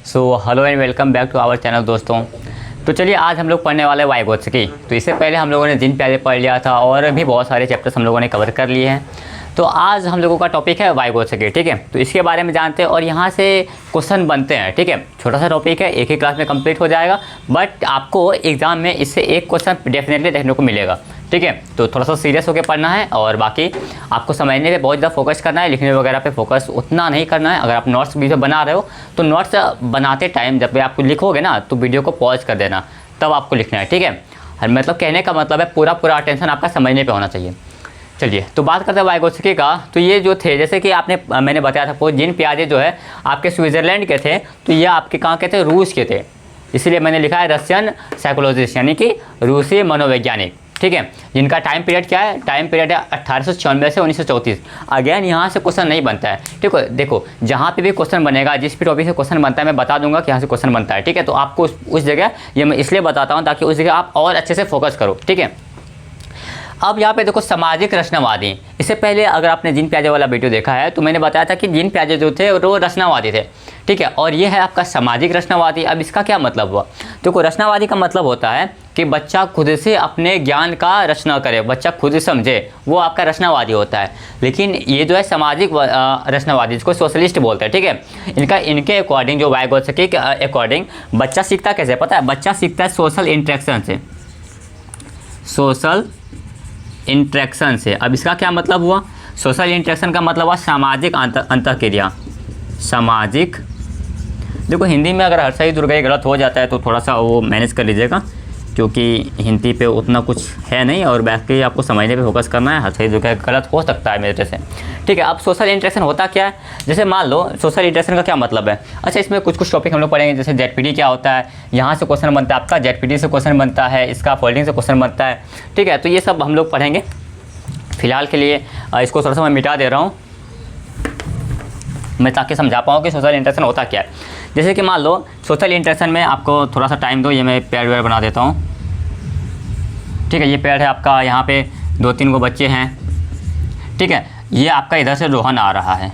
Hello and welcome back to our channel दोस्तों। तो चलिए आज हम लोग पढ़ने वाले हैं वाइगोत्स्की। तो इससे पहले हम लोगों ने जिन प्याजे पढ़ लिया था और भी बहुत सारे चैप्टर्स हम लोगों ने कवर कर लिए हैं। तो आज हम लोगों का टॉपिक है वाइगोत्स्की, ठीक है। तो इसके बारे में जानते हैं और यहाँ से क्वेश्चन बनते हैं, ठीक है। छोटा सा टॉपिक है, एक ही क्लास में कंप्लीट हो जाएगा, बट आपको एग्जाम में इससे एक क्वेश्चन डेफिनेटली देखने को मिलेगा, ठीक है। तो थोड़ा सा सीरियस होकर पढ़ना है और बाकी आपको समझने पे बहुत ज़्यादा फोकस करना है, लिखने वगैरह पे फोकस उतना नहीं करना है। अगर आप नोट्स वीडियो बना रहे हो तो नोट्स बनाते टाइम जब भी आप लिखोगे ना तो वीडियो को पॉज कर देना, तब आपको लिखना है, ठीक है। मतलब कहने का मतलब है पूरा अटेंशन आपका समझने पे होना चाहिए। चलिए तो बात करते हैं वाइगोत्स्की का। तो ये जो थे, जैसे कि मैंने बताया था, जिन प्याजे जो है आपके स्विट्ज़रलैंड के थे, तो ये आपके कहाँ के थे, रूस के थे। इसलिए मैंने लिखा है रशियन साइकोलॉजिस्ट, यानी कि रूसी मनोवैज्ञानिक, ठीक है। जिनका टाइम पीरियड क्या है, टाइम पीरियड है 1896 से 1934। अगेन यहाँ से क्वेश्चन नहीं बनता है, ठीक है। देखो जहाँ पे भी क्वेश्चन बनेगा, जिस भी टॉपिक से क्वेश्चन बनता है मैं बता दूंगा कि यहाँ से क्वेश्चन बनता है, ठीक है। तो आपको उस जगह ये मैं इसलिए बताता हूँ ताकि उस जगह आप और अच्छे से फोकस करो, ठीक है। अब यहाँ पे देखो सामाजिक रचनावादी। इससे पहले अगर आपने जिन प्याजे वाला वीडियो देखा है तो मैंने बताया था कि जिन प्याजे जो थे वो रचनावादी थे, ठीक है। और ये है आपका सामाजिक रचनावादी। अब इसका क्या मतलब हुआ? देखो रचनावादी का मतलब होता है कि बच्चा खुद से अपने ज्ञान का रचना करे, बच्चा खुद से समझे, वो आपका रचनावादी होता है। लेकिन ये जो है सामाजिक रचनावादी, जिसको सोशलिस्ट बोलते हैं, ठीक है। इनके अकॉर्डिंग, जो वाइगोत्स्की के अकॉर्डिंग, बच्चा सीखता कैसे पता है? बच्चा सीखता है सोशल इंटरेक्शन से, सोशल इंटरेक्शन से। अब इसका क्या मतलब हुआ? सोशल इंटरेक्शन का मतलब हुआ सामाजिक अंतःक्रिया, सामाजिक। देखो हिंदी में अगर हर्षई दुर्गई गलत हो जाता है तो थोड़ा सा वो मैनेज कर लीजिएगा, क्योंकि हिंदी पे उतना कुछ है नहीं और बाकी आपको समझने पे फोकस करना है। हर्षई दुर्गई गलत हो सकता है मेरे से, ठीक है। अब सोशल इंटरेक्शन होता क्या है? जैसे मान लो सोशल इंटरेक्शन का क्या मतलब है। अच्छा, इसमें कुछ टॉपिक हम लोग पढ़ेंगे, जैसे जेडपीटी क्या होता है, यहाँ से क्वेश्चन बनता है आपका, जेडपीटी से क्वेश्चन बनता है, इसका फोल्डिंग से क्वेश्चन बनता है, ठीक है। तो ये सब हम लोग पढ़ेंगे। फिलहाल के लिए इसको थोड़ा सा मैं मिटा दे रहा हूँ मैं, ताकि समझा पाऊँ कि सोशल इंटरेक्शन होता क्या है। जैसे कि मान लो सोशल इंटरेक्शन में आपको थोड़ा सा टाइम दो, ये मैं पेड़ वेड़ बना देता हूँ, ठीक है। ये पेड़ है आपका, यहाँ पे 2-3 गो बच्चे हैं, ठीक है। ये आपका इधर से रोहन आ रहा है,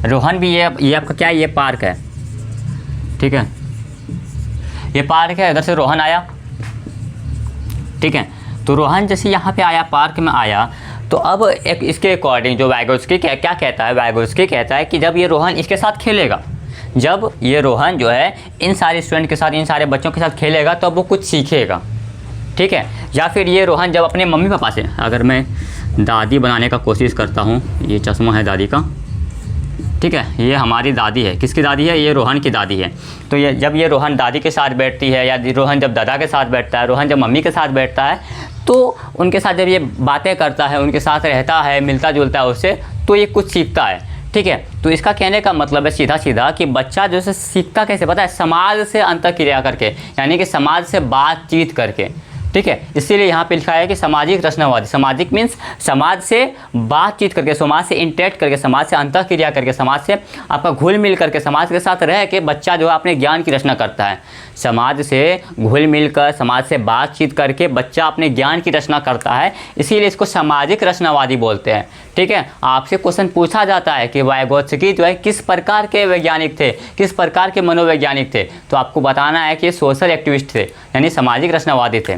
रोहन भी ये आपका क्या है, ये पार्क है, ठीक है। ये पार्क है, इधर से रोहन आया, ठीक है। तो रोहन जैसे यहाँ पे आया, पार्क में आया, तो अब एक इसके अकॉर्डिंग जो वाइगोत्स्की क्या कहता है, वाइगोत्स्की कहता है कि जब ये रोहन इसके साथ खेलेगा, जब ये रोहन जो है इन सारे स्टूडेंट के साथ, इन सारे बच्चों के साथ खेलेगा, तो वो कुछ सीखेगा, ठीक है। या फिर ये रोहन जब अपने मम्मी पापा से, अगर मैं दादी बनाने का कोशिश करता हूँ, ये चश्मा है दादी का, ठीक है। ये हमारी दादी है, किसकी दादी है? ये रोहन की दादी है। तो ये जब ये रोहन दादी के साथ बैठती है, या रोहन जब दादा के साथ बैठता है, रोहन जब मम्मी के साथ बैठता है, तो उनके साथ जब ये बातें करता है, उनके साथ रहता है, मिलता जुलता है उससे, तो ये कुछ सीखता है, ठीक है। तो इसका कहने का मतलब है सीधा सीधा कि बच्चा जो है सीखता कैसे पता है? समाज से अंतःक्रिया करके, यानी कि समाज से बातचीत करके, ठीक है। इसीलिए यहाँ पे लिखा है कि सामाजिक रचनावादी। सामाजिक मीन्स समाज से बातचीत करके, समाज से इंटरेक्ट करके, समाज से अंतःक्रिया करके, समाज से आपका घुल मिल करके, समाज के साथ रह के बच्चा जो है अपने ज्ञान की रचना करता है। समाज से घुल मिल कर, समाज से बातचीत करके बच्चा अपने ज्ञान की रचना करता है, इसीलिए इसको सामाजिक रचनावादी बोलते हैं, ठीक है। आपसे क्वेश्चन पूछा जाता है कि वाइगोत्स्की जो है किस प्रकार के वैज्ञानिक थे, किस प्रकार के मनोवैज्ञानिक थे, तो आपको बताना है कि सोशल एक्टिविस्ट थे, यानी सामाजिक रचनावादी थे,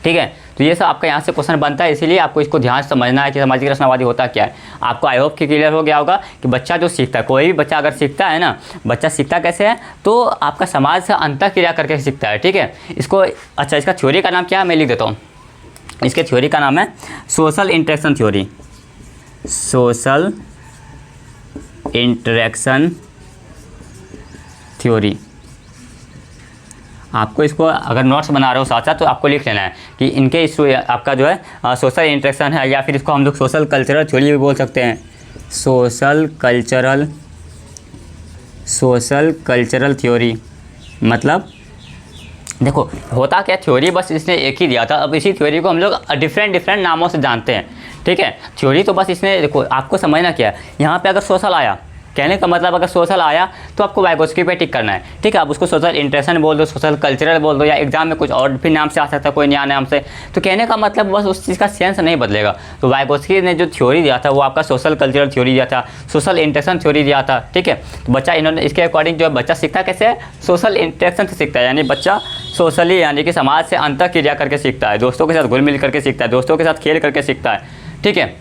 ठीक है। तो ये सब आपका यहाँ से क्वेश्चन बनता है, इसीलिए आपको इसको ध्यान से समझना है कि सामाजिक रचनावादी होता क्या है। आपको आई होप कि क्लियर हो गया होगा कि बच्चा जो सीखता है, कोई भी बच्चा अगर सीखता है ना, बच्चा सीखता कैसे है, तो आपका समाज से अंतःक्रिया करके सीखता है, ठीक है। इसको अच्छा, इसका थ्योरी का नाम क्या है मैं लिख देता हूँ। इसके थ्योरी का नाम है social interaction theory, social interaction theory. आपको इसको अगर नोट्स बना रहे हो साथ साथ तो आपको लिख लेना है कि इनके इस आपका जो है सोशल इंटरेक्शन है, या फिर इसको हम लोग सोशल कल्चरल थ्योरी भी बोल सकते हैं, सोशल कल्चरल थ्योरी। मतलब देखो होता क्या, थ्योरी बस इसने एक ही दिया था, अब इसी थ्योरी को हम लोग डिफरेंट नामों से जानते हैं, ठीक है। थ्योरी तो बस इसने, देखो आपको समझना क्या है, यहाँ पे अगर सोशल आया कहने का मतलब अगर सोशल आया तो आपको वाइगोत्स्की पे टिक करना है, ठीक है। आप उसको सोशल इंटरेक्शन बोल दो, सोशल कल्चरल बोल दो, या एग्जाम में कुछ और भी नाम से आ सकता है, कोई नया नाम से। तो कहने का मतलब बस उस चीज़ का सेंस नहीं बदलेगा। तो वाइगोत्स्की ने जो थ्योरी दिया था वो आपका सोशल कल्चरल थ्योरी दिया था, सोशल इंटरेक्शन थ्योरी दिया था, ठीक है। तो बच्चा इन्होंने इसके अकॉर्डिंग जो है बच्चा सीखता कैसे है, सोशल इंटरेक्शन से सीखता है, यानी बच्चा सोशली यानी कि समाज से अंतर क्रिया करके सीखता है, दोस्तों के साथ घुल मिल करके सीखता है, दोस्तों के साथ खेल करके सीखता है, ठीक है।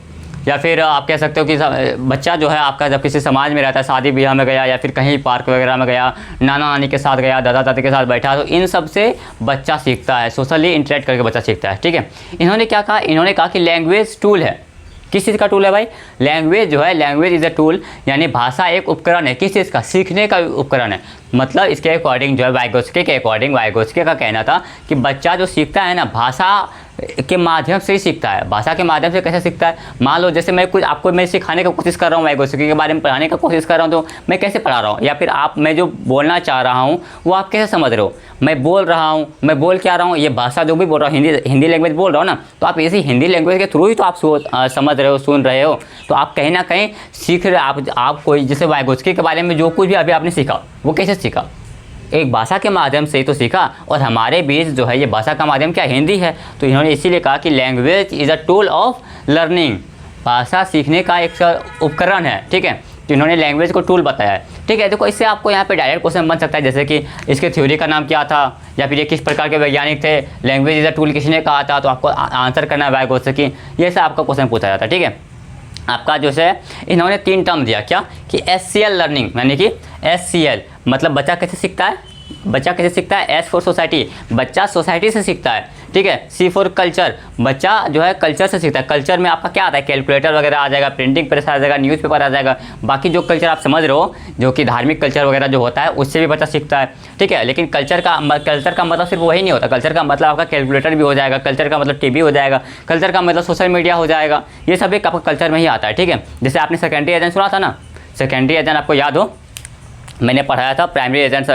या फिर आप कह सकते हो कि बच्चा जो है आपका जब किसी समाज में रहता है, शादी ब्याह में गया या फिर कहीं पार्क वगैरह में गया, नाना नानी के साथ गया, दादा दादी के साथ बैठा, तो इन सब से बच्चा सीखता है, सोशली इंटरेक्ट करके बच्चा सीखता है, ठीक है। इन्होंने क्या कहा, इन्होंने कहा कि लैंग्वेज टूल है। किस चीज़ का टूल है भाई, लैंग्वेज जो है, लैंग्वेज इज़ अ टूल, यानी भाषा एक उपकरण है। किस चीज़ का, सीखने का उपकरण है। मतलब इसके अकॉर्डिंग जो है वाइगोत्स्की के अकॉर्डिंग, वाइगोत्स्की का कहना था कि बच्चा जो सीखता है ना, भाषा के माध्यम से ही सीखता है। भाषा के माध्यम से कैसे सीखता है, मान लो जैसे मैं कुछ आपको मैं सिखाने की कोशिश कर रहा हूँ, वाइगोत्स्की के बारे में पढ़ाने की कोशिश कर रहा हूँ, तो मैं कैसे पढ़ा रहा हूँ, या फिर आप मैं जो बोलना चाह रहा हूँ वो आप कैसे समझ रहे हो, मैं बोल रहा हूँ, मैं बोल क्या रहा हूँ, ये भाषा जो भी बोल रहा हूँ, हिंदी लैंग्वेज बोल रहा हूँ ना, तो आप इसी हिंदी लैंग्वेज के थ्रू ही तो आप समझ रहे हो, सुन रहे हो, तो आप कहीं ना कहीं सीख रहे। आप कोई जैसे वाइगोत्स्की के बारे में जो कुछ भी अभी आपने सीखा वो कैसे सीखा, एक भाषा के माध्यम से ही तो सीखा। और हमारे बीच जो है ये भाषा का माध्यम क्या, हिंदी है। तो इन्होंने इसीलिए कहा कि language is a tool of learning, भाषा सीखने का एक उपकरण है, ठीक है। तो इन्होंने लैंग्वेज को टूल बताया है, ठीक है। देखो इससे आपको यहाँ पे डायरेक्ट क्वेश्चन बन सकता है, जैसे कि इसके थ्योरी का नाम क्या था, या फिर ये किस प्रकार के वैज्ञानिक थे, लैंग्वेज इज़ अ टूल किसने कहा था, तो आपको आंसर करना है वाइगोत्स्की, ये सब आपका क्वेश्चन पूछा जाता है, ठीक है। आपका जो है इन्होंने 3 टर्म दिया, क्या कि SCL लर्निंग, यानी कि SCL मतलब बच्चा कैसे सीखता है, बच्चा कैसे सीखता है, S फॉर सोसाइटी, बच्चा सोसाइटी से सीखता है, ठीक है। C फॉर कल्चर, बच्चा जो है कल्चर से सीखता है। कल्चर में आपका क्या आता है, कैलकुलेटर वगैरह आ जाएगा, प्रिंटिंग प्रेस आ जाएगा, न्यूज़पेपर आ जाएगा, बाकी जो कल्चर आप समझ रहे हो, जो कि धार्मिक कल्चर वगैरह जो होता है उससे भी बच्चा सीखता है, ठीक है। लेकिन कल्चर का मतलब सिर्फ वही नहीं होता, कल्चर का मतलब आपका कैलकुलेटर भी हो जाएगा, कल्चर का मतलब TV हो जाएगा, कल्चर का मतलब सोशल मीडिया हो जाएगा, ये सब एक आपका कल्चर में ही आता है, ठीक है। जैसे आपने सेकेंडरी एजेंट सुना था ना, सेकेंडरी एजेंट आपको याद हो, मैंने पढ़ाया था प्राइमरी एजेंट,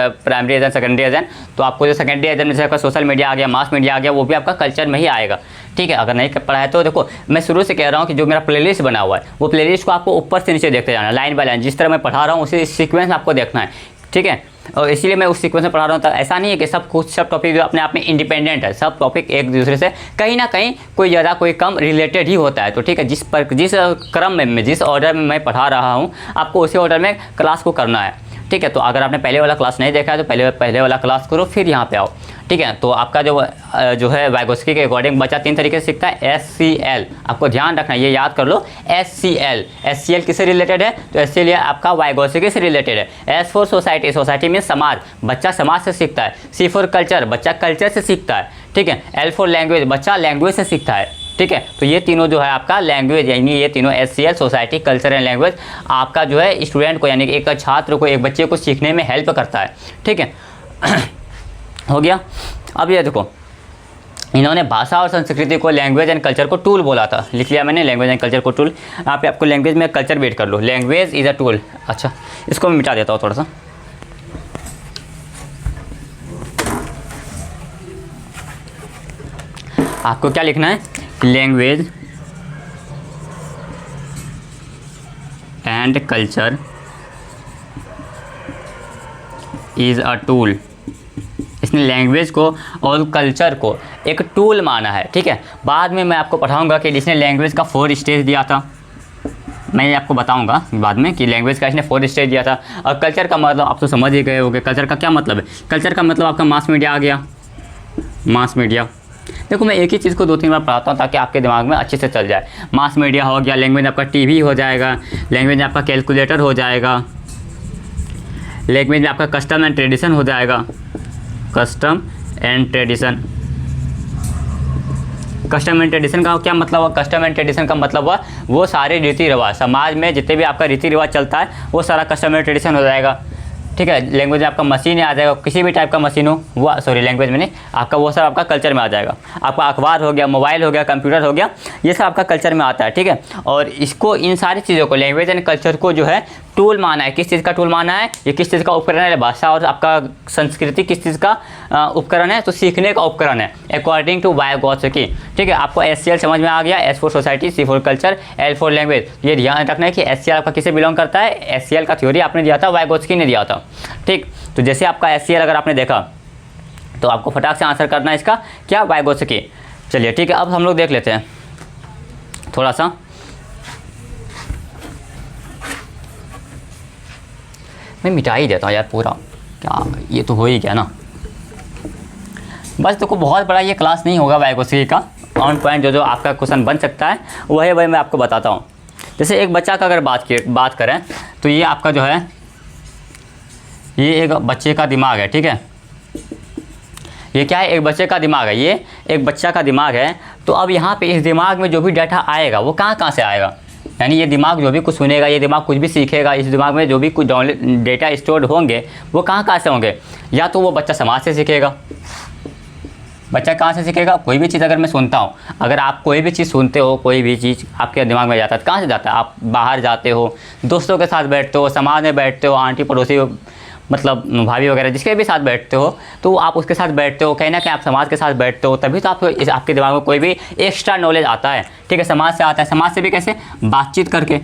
सेकेंडरी एजेंट। तो आपको जो सेकेंडरी एजेंट में से आपका सोशल मीडिया आ गया, मास मीडिया आ गया, वो भी आपका कल्चर में ही आएगा, ठीक है। अगर नहीं पढ़ाया तो देखो मैं शुरू से कह रहा हूँ कि जो मेरा प्लेलिस्ट बना हुआ है वो प्लेलिस्ट को आपको ऊपर से नीचे देखते जाना, लाइन बाय लाइन, जिस तरह मैं पढ़ा रहा हूँ उसी सीक्वेंस आपको देखना है, ठीक है। और इसीलिए मैं उस सीक्वेंस में पढ़ा रहा हूँ। तो ऐसा नहीं है कि सब टॉपिक जो अपने आप में इंडिपेंडेंट है, सब टॉपिक एक दूसरे से कहीं ना कहीं कोई ज़्यादा कोई कम रिलेटेड ही होता है। तो ठीक है, जिस क्रम में जिस ऑर्डर में मैं पढ़ा रहा हूँ आपको उसी ऑर्डर में क्लास को करना है, ठीक है। तो अगर आपने पहले वाला क्लास नहीं देखा है तो पहले वाला क्लास करो, फिर यहाँ पे आओ, ठीक है। तो आपका जो है वाइगोत्स्की के अकॉर्डिंग बच्चा 3 तरीके से सीखता है। SCL आपको ध्यान रखना है, ये याद कर लो, SCL किससे रिलेटेड है, तो SCL आपका वाइगोत्स्की से रिलेटेड है। S फॉर सोसाइटी, सोसाइटी में समाज, बच्चा समाज से सीखता है। C फॉर कल्चर, बच्चा कल्चर से सीखता है, ठीक है। L फॉर लैंग्वेज, बच्चा लैंग्वेज से सीखता है, ठीक है। तो ये तीनों जो है आपका लैंग्वेज, यानी ये तीनों SCL society, culture and language आपका जो है स्टूडेंट को, यानी कि एक छात्र को, एक बच्चे को सीखने में हेल्प करता है, ठीक है। हो गया। अब ये देखो, इन्होंने भाषा और संस्कृति को, लैंग्वेज एंड कल्चर को टूल बोला था, लिख लिया मैंने, लैंग्वेज एंड कल्चर को टूल। यहाँ पे आपको लैंग्वेज में कल्चर वेट कर लो, लैंग्वेज इज़ अ टूल। अच्छा, इसको मैं मिटा देता हूँ थोड़ा सा। आपको क्या लिखना है, language and culture is a tool. इसने लैंग्वेज को और कल्चर को एक टूल माना है, ठीक है। बाद में मैं आपको पढ़ाऊंगा कि इसने लैंग्वेज का 4 स्टेज दिया था, मैं आपको बताऊंगा बाद में कि लैंग्वेज का इसने 4 स्टेज दिया था। और कल्चर का मतलब आप तो समझ ही गए होंगे, कल्चर का क्या मतलब है। कल्चर का मतलब आपका मास मीडिया आ गया, मास मीडिया। देखो मैं एक ही चीज़ को 2-3 बार पढ़ाता हूँ ताकि आपके दिमाग में अच्छे से चल जाए। मास मीडिया हो गया, लैंग्वेज आपका TV हो जाएगा, लैंग्वेज आपका कैलकुलेटर हो जाएगा, लैंग्वेज में आपका कस्टम एंड ट्रेडिशन हो जाएगा, custom and tradition. Custom and tradition का क्या मतलब हुआ, कस्टम एंड ट्रेडिशन का मतलब हुआ वो सारे रीति रिवाज, समाज में जितने भी आपका रीति रिवाज चलता है वो सारा कस्टम एंड ट्रेडिशन हो जाएगा, ठीक है। लैंग्वेज में आपका मशीन आ जाएगा, किसी भी टाइप का मशीन हो वो, सॉरी लैंग्वेज में नहीं, आपका वो सब आपका कल्चर में आ जाएगा। आपका अखबार हो गया, मोबाइल हो गया, कंप्यूटर हो गया, ये सब आपका कल्चर में आता है, ठीक है। और इसको, इन सारी चीज़ों को, लैंग्वेज एंड कल्चर को जो है टूल माना है। किस चीज़ का टूल माना है? ये किस चीज़ का उपकरण है? भाषा और आपका संस्कृति किस चीज़ का उपकरण है? तो सीखने का उपकरण है अकॉर्डिंग टू वाइगोत्स्की। ठीक है, आपको SCL समझ में आ गया। S for society, C for culture, L for language. ये ध्यान रखना है कि SCL आपका किसे बिलोंग करता है? SCL का थ्योरी आपने दिया था, वाइगोत्स्की ने दिया था। ठीक, तो जैसे आपका SCL अगर आपने देखा तो आपको फटाक से आंसर करना है इसका क्या? वाइगोत्स्की। चलिए ठीक है, अब हम लोग देख लेते हैं थोड़ा सा। मैं मिटा ही देता हूँ यार पूरा, क्या ये तो हो ही गया ना। बस देखो बहुत बड़ा ये क्लास नहीं होगा वाइगोत्स्की का। ऑन पॉइंट जो आपका क्वेश्चन बन सकता है वही मैं आपको बताता हूँ। जैसे एक बच्चा का अगर बात करें तो ये आपका जो है, ये एक बच्चे का दिमाग है। ठीक है, ये क्या है? एक बच्चे का दिमाग है। ये एक बच्चा का दिमाग है। तो अब यहाँ पे इस दिमाग में जो भी डाटा आएगा वो कहाँ से आएगा? यानी ये दिमाग जो भी कुछ सुनेगा, ये दिमाग कुछ भी सीखेगा, इस दिमाग में जो भी कुछ डेटा स्टोर्ड होंगे वो कहाँ से होंगे? या तो वो बच्चा समाज से सीखेगा। बच्चा कहाँ से सीखेगा? कोई भी चीज़ अगर मैं सुनता हूँ, अगर आप कोई भी चीज़ सुनते हो, कोई भी चीज़ आपके दिमाग में जाता है, कहाँ से जाता है? आप बाहर जाते हो, दोस्तों के साथ बैठते हो, समाज में बैठते हो, आंटी पड़ोसी मतलब भाभी वगैरह जिसके भी साथ बैठते हो, तो आप उसके साथ बैठते हो, कहीं ना कहीं आप समाज के साथ बैठते हो, तभी तो आपके दिमाग में कोई भी एक्स्ट्रा नॉलेज आता है। ठीक है, समाज से आता है। समाज से भी कैसे? बातचीत करके।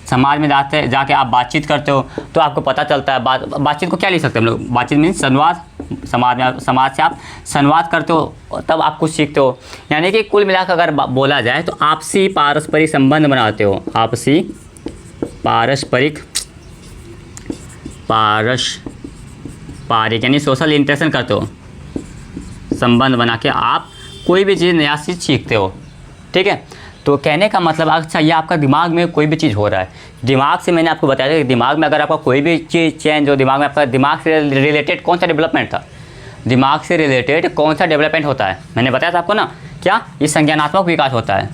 समाज में जाके आप बातचीत करते हो तो आपको पता चलता है। बातचीत को क्या लिख सकते हैं हम लोग? बातचीत मीन्स संवाद। समाज से आप संवाद करते हो तब आप कुछ सीखते हो। यानी कि कुल मिलाकर अगर बोला जाए तो आपसी पारस्परिक संबंध बनाते हो। आपसी पारस्परिक यानी सोशल इंटरेक्शन करते हो, संबंध बना के आप कोई भी चीज़ नया चीज़ सीखते हो। ठीक है, तो कहने का मतलब अच्छा, ये आपका दिमाग में कोई भी चीज़ हो रहा है। दिमाग से मैंने आपको बताया था कि दिमाग में अगर आपका कोई भी चीज़ चेंज हो, दिमाग में आपका दिमाग से रिलेटेड कौन सा डेवलपमेंट था? दिमाग से रिलेटेड कौन सा डेवलपमेंट होता है? मैंने बताया था आपको ना, क्या? ये संज्ञानात्मक विकास होता है।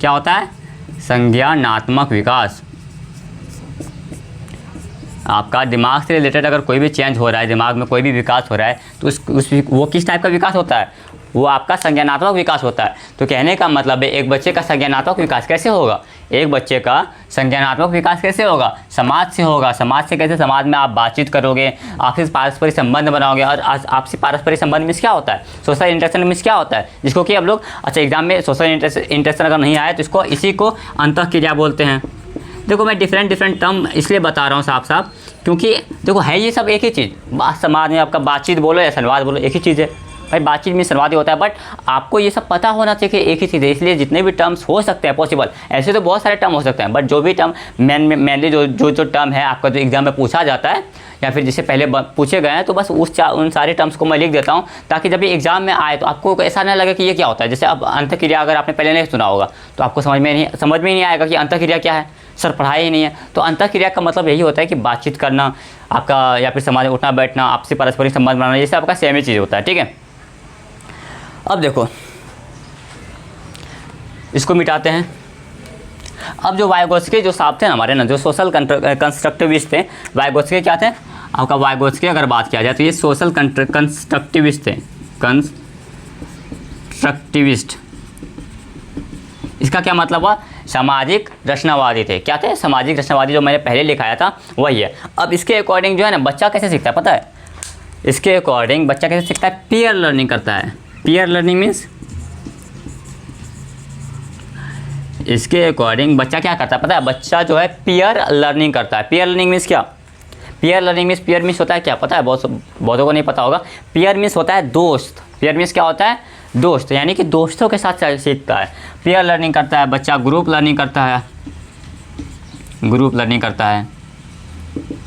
क्या होता है? संज्ञानात्मक विकास। आपका दिमाग से रिलेटेड अगर कोई भी चेंज हो रहा है, दिमाग में कोई भी विकास हो रहा है, तो वो किस टाइप का विकास होता है? वो आपका संज्ञानात्मक विकास होता है। तो कहने का मतलब है एक बच्चे का संज्ञानात्मक विकास कैसे होगा? एक बच्चे का संज्ञानात्मक विकास कैसे होगा? समाज से होगा। समाज से कैसे? समाज में आप बातचीत करोगे, आपसी पारस्परिक संबंध बनाओगे। और आपसी पारस्परिक संबंध मीन्स क्या होता है? सोशल इंटरेक्शन मीन्स क्या होता है? जिसको कि अब लोग अच्छा एग्जाम में सोशल इंटरेक्शन अगर नहीं आए तो इसी को अंतःक्रिया बोलते हैं। देखो मैं डिफरेंट टर्म इसलिए बता रहा हूँ साफ क्योंकि देखो है ये सब एक ही चीज़। समाज में आपका बातचीत बोलो या संवाद बोलो, एक ही चीज़ है भाई। बातचीत में संवाद ही होता है, बट आपको ये सब पता होना चाहिए कि एक ही चीज़ है। इसलिए जितने भी टर्म्स हो सकते हैं पॉसिबल, ऐसे तो बहुत सारे टर्म हो सकते हैं, बट जो भी टर्म मेनली जो टर्म है आपका जो एग्जाम में पूछा जाता है या फिर जिससे पहले पूछे गए हैं, तो बस उन सारे टर्म्स को मैं लिख देता हूँ ताकि जब ये एग्जाम में आए तो आपको ऐसा ना लगे कि ये क्या होता है। जैसे अब अंतःक्रिया अगर आपने पहले नहीं सुना होगा तो आपको समझ में नहीं आएगा कि अंतःक्रिया क्या है, सर पढ़ाई ही नहीं है। तो अंतःक्रिया का मतलब यही होता है कि बातचीत करना आपका, या फिर समाज में उठना बैठना, आपसी पारस्परिक संबंध बनाना, ये सब आपका सेम ही चीज़ होता है। ठीक है, अब देखो इसको मिटाते हैं। अब जो वाइगोत्स्की जो साहब थे ना हमारे ना, जो सोशल कंस्ट्रक्टिविस्ट थे, वाइगोत्स्की क्या थे आपका? वाइगोत्स्की अगर बात किया जाए तो ये सोशल कंस्ट्रक्टिविस्ट थे। कंस्ट्रक्टिविस्ट, इसका क्या मतलब हुआ? सामाजिक रचनावादी थे। क्या थे? सामाजिक रचनावादी। जो मैंने पहले लिखाया था वही है। अब इसके अकॉर्डिंग जो है ना बच्चा कैसे सीखता है पता है? इसके अकॉर्डिंग बच्चा कैसे सीखता है? पीयर लर्निंग करता है। पीयर लर्निंग मीन्स, इसके अकॉर्डिंग बच्चा क्या करता है पता है? बच्चा जो है पीयर लर्निंग करता है। पीयर लर्निंग मीन्स क्या? पीयर मीन्स होता है क्या पता है? बहुतों को नहीं पता होगा। पीयर मीन्स होता है दोस्त। पीयर मीन्स क्या होता है? दोस्त, यानी कि दोस्तों के साथ सीखता है। पीयर लर्निंग करता है बच्चा। ग्रुप लर्निंग करता है।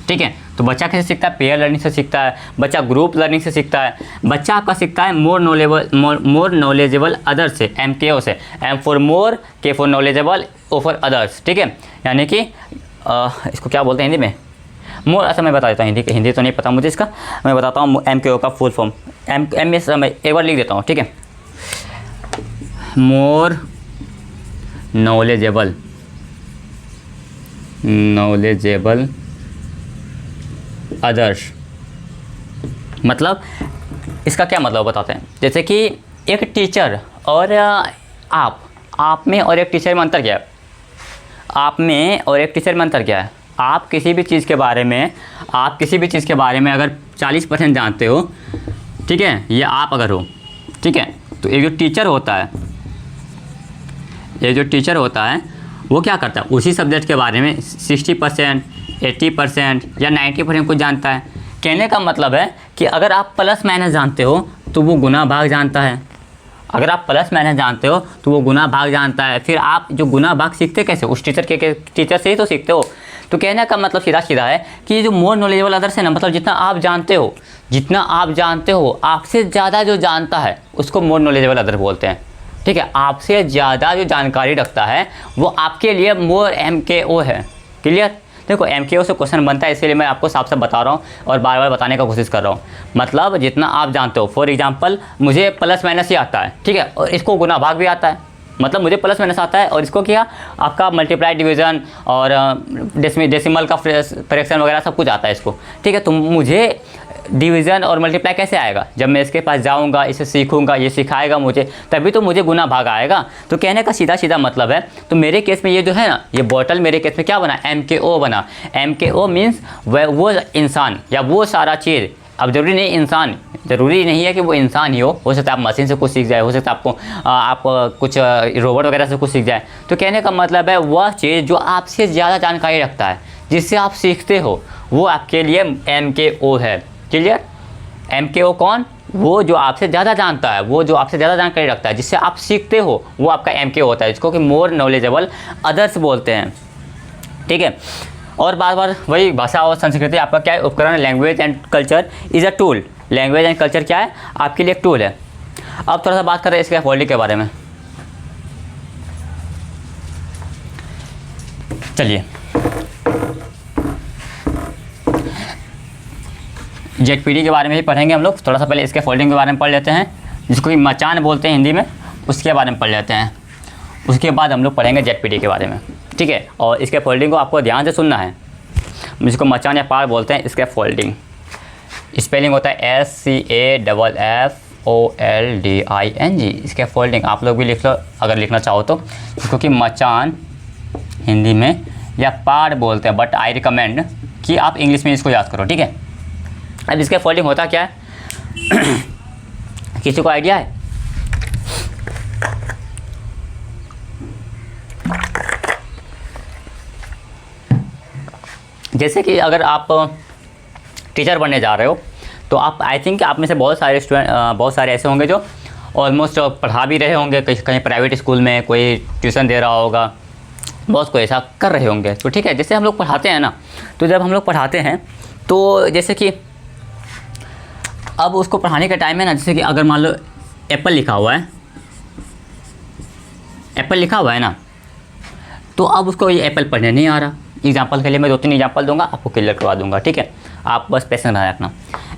ठीक है, तो बच्चा कैसे सीखता है? पेयर लर्निंग से सीखता है। बच्चा ग्रुप लर्निंग से सीखता है। बच्चा आपका सीखता है मोर नॉलेजेबल अदर से, MKO से। M for more, K for knowledgeable, O for others. ठीक है, यानी कि इसको क्या बोलते हैं हिंदी में? मोर। अच्छा मैं बता देता हूँ, हिंदी तो नहीं पता मुझे इसका, मैं बताता हूँ MKO का फुल फॉर्म। M में एक बार लिख देता हूँ। ठीक है, मोर नॉलेजेबल अदर्स। मतलब इसका क्या मतलब बताते हैं। जैसे कि एक टीचर और आप में और एक टीचर में अंतर क्या है? आप में और एक टीचर में अंतर क्या है? आप किसी भी चीज़ के बारे में अगर 40% जानते हो, ठीक है, ये आप अगर हो, ठीक है, तो एक जो टीचर होता है वो क्या करता है, उसी सब्जेक्ट के बारे में 60%, 80% या 90% कुछ जानता है। कहने का मतलब है कि अगर आप प्लस माइनस जानते हो तो वो गुना भाग जानता है। अगर आप प्लस माइनस जानते हो तो वो गुना भाग जानता है। फिर आप जो गुना भाग सीखते कैसे, उस टीचर से ही तो सीखते हो। तो कहने का मतलब सीधा सीधा है कि ये जो मोर नॉलेजेबल अदर्स है ना, मतलब जितना आप जानते हो आपसे ज़्यादा जो जानता है उसको मोर नॉलेजेबल अदर बोलते हैं। ठीक है, आपसे ज़्यादा जो जानकारी रखता है वो आपके लिए मोर MKO है। क्लियर? देखो MKO से क्वेश्चन बनता है, इसलिए मैं आपको साफ साफ बता रहा हूँ और बार बार बताने का कोशिश कर रहा हूँ। मतलब जितना आप जानते हो, फॉर एग्जांपल मुझे प्लस माइनस ही आता है, ठीक है, और इसको गुना भाग भी आता है। मतलब मुझे प्लस माइनस आता है और इसको क्या आपका मल्टीप्लाई, डिवीज़न और डेसिमल का फ्रैक्शन वगैरह सब कुछ आता है इसको। ठीक है, तो मुझे डिवीज़न और मल्टीप्लाई कैसे आएगा, जब मैं इसके पास जाऊंगा, इसे सीखूंगा, ये सिखाएगा मुझे, तभी तो मुझे गुना भाग आएगा। तो कहने का सीधा सीधा मतलब है, तो मेरे केस में ये जो है ना, ये बॉटल मेरे केस में क्या बना, MKO बना। MKO मीन्स वो इंसान या वो सारा चीज़। अब ज़रूरी नहीं है कि वो इंसान ही हो सकता है आप मशीन से कुछ सीख जाए, हो सकता है आप कुछ रोबोट वगैरह से कुछ सीख जाए। तो कहने का मतलब है वह चीज़ जो आपसे ज़्यादा जानकारी रखता है, जिससे आप सीखते हो, वो आपके लिए MKO है। क्लियर? MKO कौन? वो जो आपसे ज़्यादा जानता है, वो जो आपसे ज़्यादा जानकारी रखता है, जिससे आप सीखते हो, वो आपका MKO होता है, जिसको कि मोर नॉलेजेबल अदर्स बोलते हैं। ठीक है, और बार बार वही भाषा और संस्कृति आपका क्या है, उपकरण। Language and culture is a tool. Language and culture क्या है, आपके लिए एक टूल है। अब थोड़ा सा बात करें स्कैफोल्डिंग के बारे में। चलिए, ZPD के बारे में ही पढ़ेंगे हम लोग। थोड़ा सा पहले स्कैफोल्डिंग के बारे में पढ़ लेते हैं, जिसको कि मचान बोलते हैं हिंदी में, उसके बारे में पढ़ लेते हैं। उसके बाद हम लोग पढ़ेंगे ZPD के बारे में। ठीक है, और स्कैफोल्डिंग को आपको ध्यान से सुनना है, जिसको मचान या पार बोलते हैं। स्कैफोल्डिंग स्पेलिंग होता है SCAFFOLDING। स्कैफोल्डिंग आप लोग भी लिख लो अगर लिखना चाहो तो, क्योंकि मचान हिंदी में या पार बोलते हैं, बट आई रिकमेंड कि आप इंग्लिश में इसको याद करो। ठीक है, अब स्कैफोल्डिंग होता क्या है किसी को आइडिया है? जैसे कि अगर आप टीचर बनने जा रहे हो, तो आप आई थिंक आप में से बहुत सारे ऐसे होंगे जो ऑलमोस्ट पढ़ा भी रहे होंगे, कहीं प्राइवेट स्कूल में कोई ट्यूशन दे रहा होगा, बहुत कोई ऐसा कर रहे होंगे। तो ठीक है, जैसे हम लोग पढ़ाते हैं ना, तो जब हम लोग पढ़ाते हैं तो जैसे कि अब उसको पढ़ाने का टाइम है ना, जैसे कि अगर मान लो एप्पल लिखा हुआ है ना, तो अब उसको ये एप्पल पढ़ने नहीं आ रहा। एग्जांपल के लिए मैं 2-3 एग्जांपल दूंगा, आपको क्लियर करवा दूंगा। ठीक है, आप बस पेशेंस बना रखना।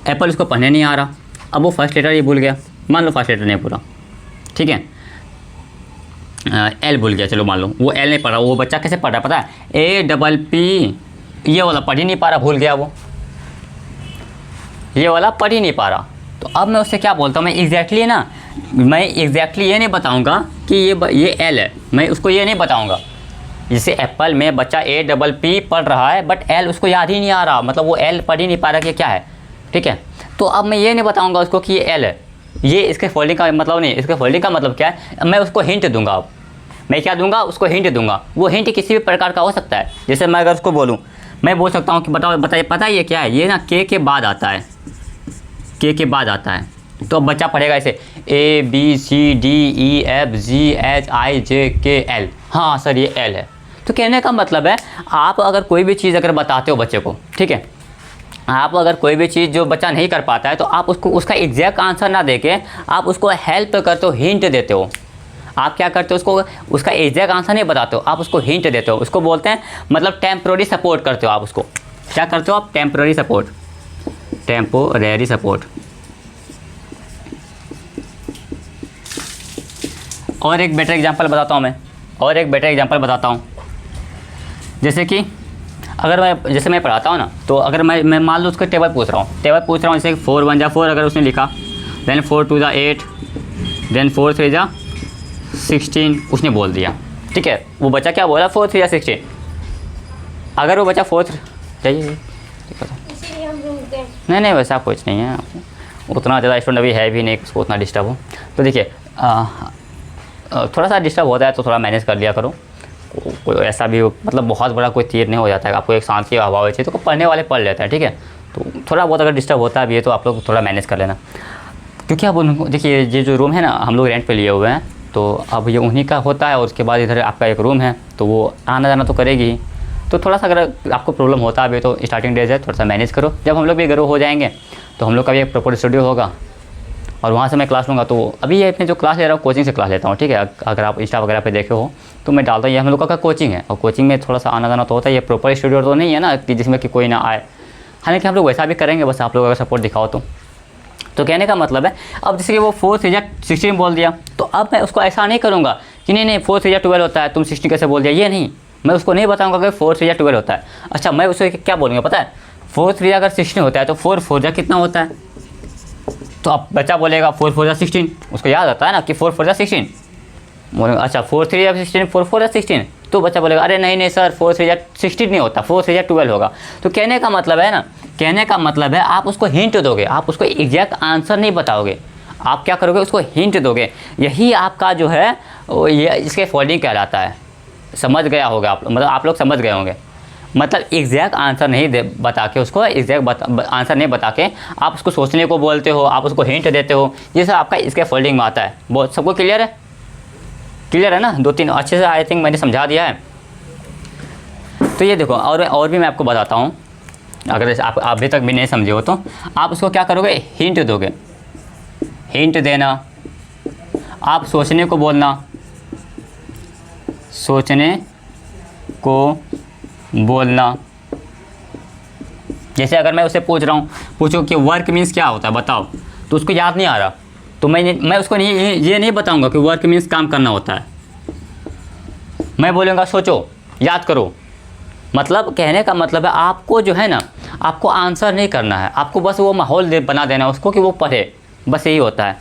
एप्पल उसको पढ़ने नहीं आ रहा, अब वो फर्स्ट लेटर ये भूल गया, मान लो फर्स्ट लेटर नहीं पूरा, ठीक है, L भूल गया, चलो मान लो वो L नहीं पढ़ रहा। वो बच्चा कैसे पढ़ रहा है पता है, APP, ये वाला पढ़ ही नहीं पा रहा, भूल गया वो, ये वाला पढ़ ही नहीं पा रहा। तो अब मैं उससे क्या बोलता हूँ, मैं एग्जैक्टली ये नहीं बताऊँगा कि ये L है, मैं उसको ये नहीं बताऊँगा। जैसे एप्पल में बच्चा APP पढ़ रहा है, बट L उसको याद ही नहीं आ रहा, मतलब वो L पढ़ ही नहीं पा रहा कि क्या है। ठीक है, तो अब मैं ये नहीं बताऊँगा उसको कि ये L है। ये इसके फोल्डिंग का मतलब नहीं, इसके फोल्डिंग का मतलब क्या है, मैं उसको हिंट दूंगा। अब मैं क्या दूंगा, उसको हिंट दूंगा। वो हिंट किसी भी प्रकार का हो सकता है। जैसे मैं अगर उसको बोलूँ, मैं बोल सकता हूँ कि बताइए पता है ये क्या है, ये ना K के बाद आता है, K के बाद आता है। तो अब बच्चा पढ़ेगा ऐसे ABCDEFGHIJKL, हाँ सर ये L है। तो कहने का मतलब है, आप अगर कोई भी चीज़ अगर बताते हो बच्चे को, ठीक है, आप अगर कोई भी चीज़ जो बच्चा नहीं कर पाता है, तो आप उसको उसका एग्जैक्ट आंसर ना देके आप उसको हेल्प करते हो, हिंट देते हो। आप क्या करते हो, उसका एग्जैक्ट आंसर नहीं बताते हो, आप उसको हिंट देते हो। उसको बोलते हैं मतलब टेम्प्रोरी सपोर्ट करते हो। आप उसको क्या करते हो, आप टेम्प्रोरी सपोर्ट। और एक बेटर एग्जांपल बताता हूँ मैं, जैसे कि अगर मैं पढ़ाता हूँ ना, तो अगर मैं मान लो उसका टेबल पूछ रहा हूँ, जैसे 4 1 जा 4 अगर उसने लिखा, देन 4 2 जा 8, देन 4 3 जा 16 उसने बोल दिया। ठीक है, वो बच्चा क्या बोला, 4 3 जा 16। अगर वो बच्चा फोर्थ चाहिए इसीलिए हम रुकते हैं। नहीं वैसा कुछ नहीं है, उतना ज़्यादा स्टूडेंट अभी है भी नहीं उसको उतना डिस्टर्ब हो। तो देखिए थोड़ा सा डिस्टर्ब होता है तो थोड़ा मैनेज कर लिया करो। कोई ऐसा भी मतलब बहुत बड़ा कोई तीर नहीं हो जाता है, आपको एक शांति हवा चाहिए तो पढ़ने वाले पढ़ लेते हैं, ठीक है। तो थोड़ा बहुत अगर डिस्टर्ब होता भी है तो आप लोग थोड़ा मैनेज कर लेना, क्योंकि अब उनको देखिए ये जो रूम है ना हम लोग रेंट पे लिए हुए हैं, तो अब ये उन्हीं का होता है और उसके बाद इधर आपका एक रूम है तो वो आना जाना तो करेगी ही। तो थोड़ा सा अगर आपको प्रॉब्लम होता भी तो स्टार्टिंग डेज है थोड़ा सा मैनेज करो। जब हम लोग भी ग्रो हो जाएंगे तो हम लोग का भी एक प्रॉपर स्टूडियो होगा और वहाँ से मैं क्लास लूँगा। तो अभी ये अपने जो क्लास ले रहा हूँ कोचिंग से क्लास लेता हूँ, ठीक है। अगर आप इंस्टा वगैरह पे देखे हो तो मैं डालता हूँ, ये हम लोग का कोचिंग है और कोचिंग में थोड़ा सा आना जाना तो होता है। ये प्रॉपर स्टूडियो तो नहीं है ना कि जिसमें कि कोई ना आए, हालांकि हम लोग वैसा भी करेंगे, बस आप लोग अगर सपोर्ट दिखाओ तो कहने का मतलब है अब जैसे कि वो 4 3 16 बोल दिया तो अब मैं उसको ऐसा नहीं करूँगा कि नहीं 4 3 12 होता है, तुम 16 कैसे बोल दिया, ये नहीं, मैं उसको नहीं बताऊँगा कि 4 3 12 होता है। अच्छा मैं उसको क्या बोलूँगा पता है, 4 3 अगर 16 होता है तो 4 4 कितना होता है, तो अब बच्चा बोलेगा 4 4 16, उसको याद आता है ना कि 4 4 16, बोलेगा अच्छा 4 3 16 4 4 16, तो बच्चा बोलेगा अरे नहीं सर 4 3 16 नहीं होता, 4 3 12 होगा। तो कहने का मतलब है ना, कहने का मतलब है आप उसको हिंट दोगे, आप उसको एग्जैक्ट आंसर नहीं बताओगे, आप क्या करोगे उसको हिंट दोगे। यही आपका जो है ये इसके फोल्डिंग कहलाता है। समझ गया होगा आप, मतलब आप लोग समझ गए होंगे। मतलब एग्जैक्ट आंसर नहीं बता के उसको एग्जैक्ट आंसर नहीं बता के आप उसको सोचने को बोलते हो, आप उसको हिंट देते हो, ये सब आपका इसके फोल्डिंग में आता है। बहुत सबको क्लियर है, क्लियर है ना, 2-3 अच्छे से आई थिंक मैंने समझा दिया है। तो ये देखो और भी मैं आपको बताता हूँ, अगर आप अभी तक भी नहीं समझे हो तो आप उसको क्या करोगे, हिंट दोगे, हिंट देना, आप सोचने को बोलना, सोचने को बोलना। जैसे अगर मैं उससे पूछ रहा हूँ, पूछो कि वर्क मीन्स क्या होता है बताओ, तो उसको याद नहीं आ रहा तो मैं उसको ये नहीं बताऊँगा कि वर्क मीन्स काम करना होता है, मैं बोलूँगा सोचो याद करो। मतलब कहने का मतलब है आपको जो है ना, आपको आंसर नहीं करना है, आपको बस वो माहौल बना देना उसको कि वो पढ़े, बस यही होता है।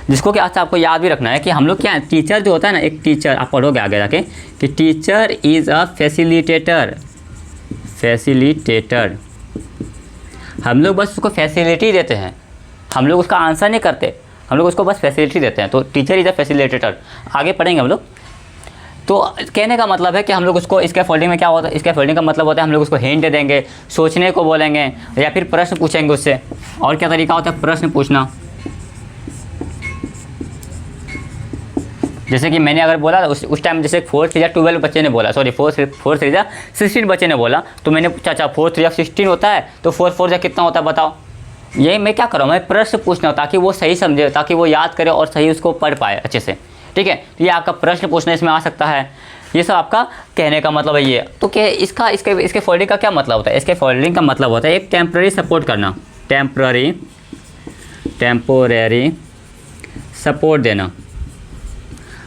जिसको कि आज आपको याद भी रखना है कि हम लोग क्या, टीचर जो होता है ना, एक टीचर आप पढ़ोगे आगे जाके कि teacher is a facilitator, facilitator. हम लोग बस उसको फैसिलिटी देते हैं, हम लोग उसका आंसर नहीं करते, हम लोग उसको बस फैसिलिटी देते हैं। तो टीचर इज़ अ फैसिलिटेटर आगे पढ़ेंगे हम लोग। तो कहने का मतलब है कि हम लोग उसको इसके फोल्डिंग में क्या होता है, इसके फोल्डिंग का मतलब होता है हम लोग उसको हिंट देंगे, सोचने को बोलेंगे या फिर प्रश्न पूछेंगे उससे। और क्या तरीका होता है प्रश्न पूछना, जैसे कि मैंने अगर बोला उस टाइम जैसे 4 3 12 बच्चे ने बोला, सॉरी 4 3 16 बच्चे ने बोला, तो मैंने पूछा अच्छा 4 3 16 होता है तो 4 4 कितना होता है बताओ। ये मैं क्या कर रहा हूँ, मैं प्रश्न पूछना हूँ ताकि वो सही समझे, ताकि वो याद करे और सही उसको पढ़ पाए अच्छे से, ठीक है। तो ये आपका प्रश्न पूछना इसमें आ सकता है, ये सब आपका कहने का मतलब है ये। तो क्या इसके फोल्डिंग का क्या मतलब होता है, इसके फोल्डिंग का मतलब होता है एक टेम्प्रेरी सपोर्ट करना, टेम्प्रेरी सपोर्ट देना।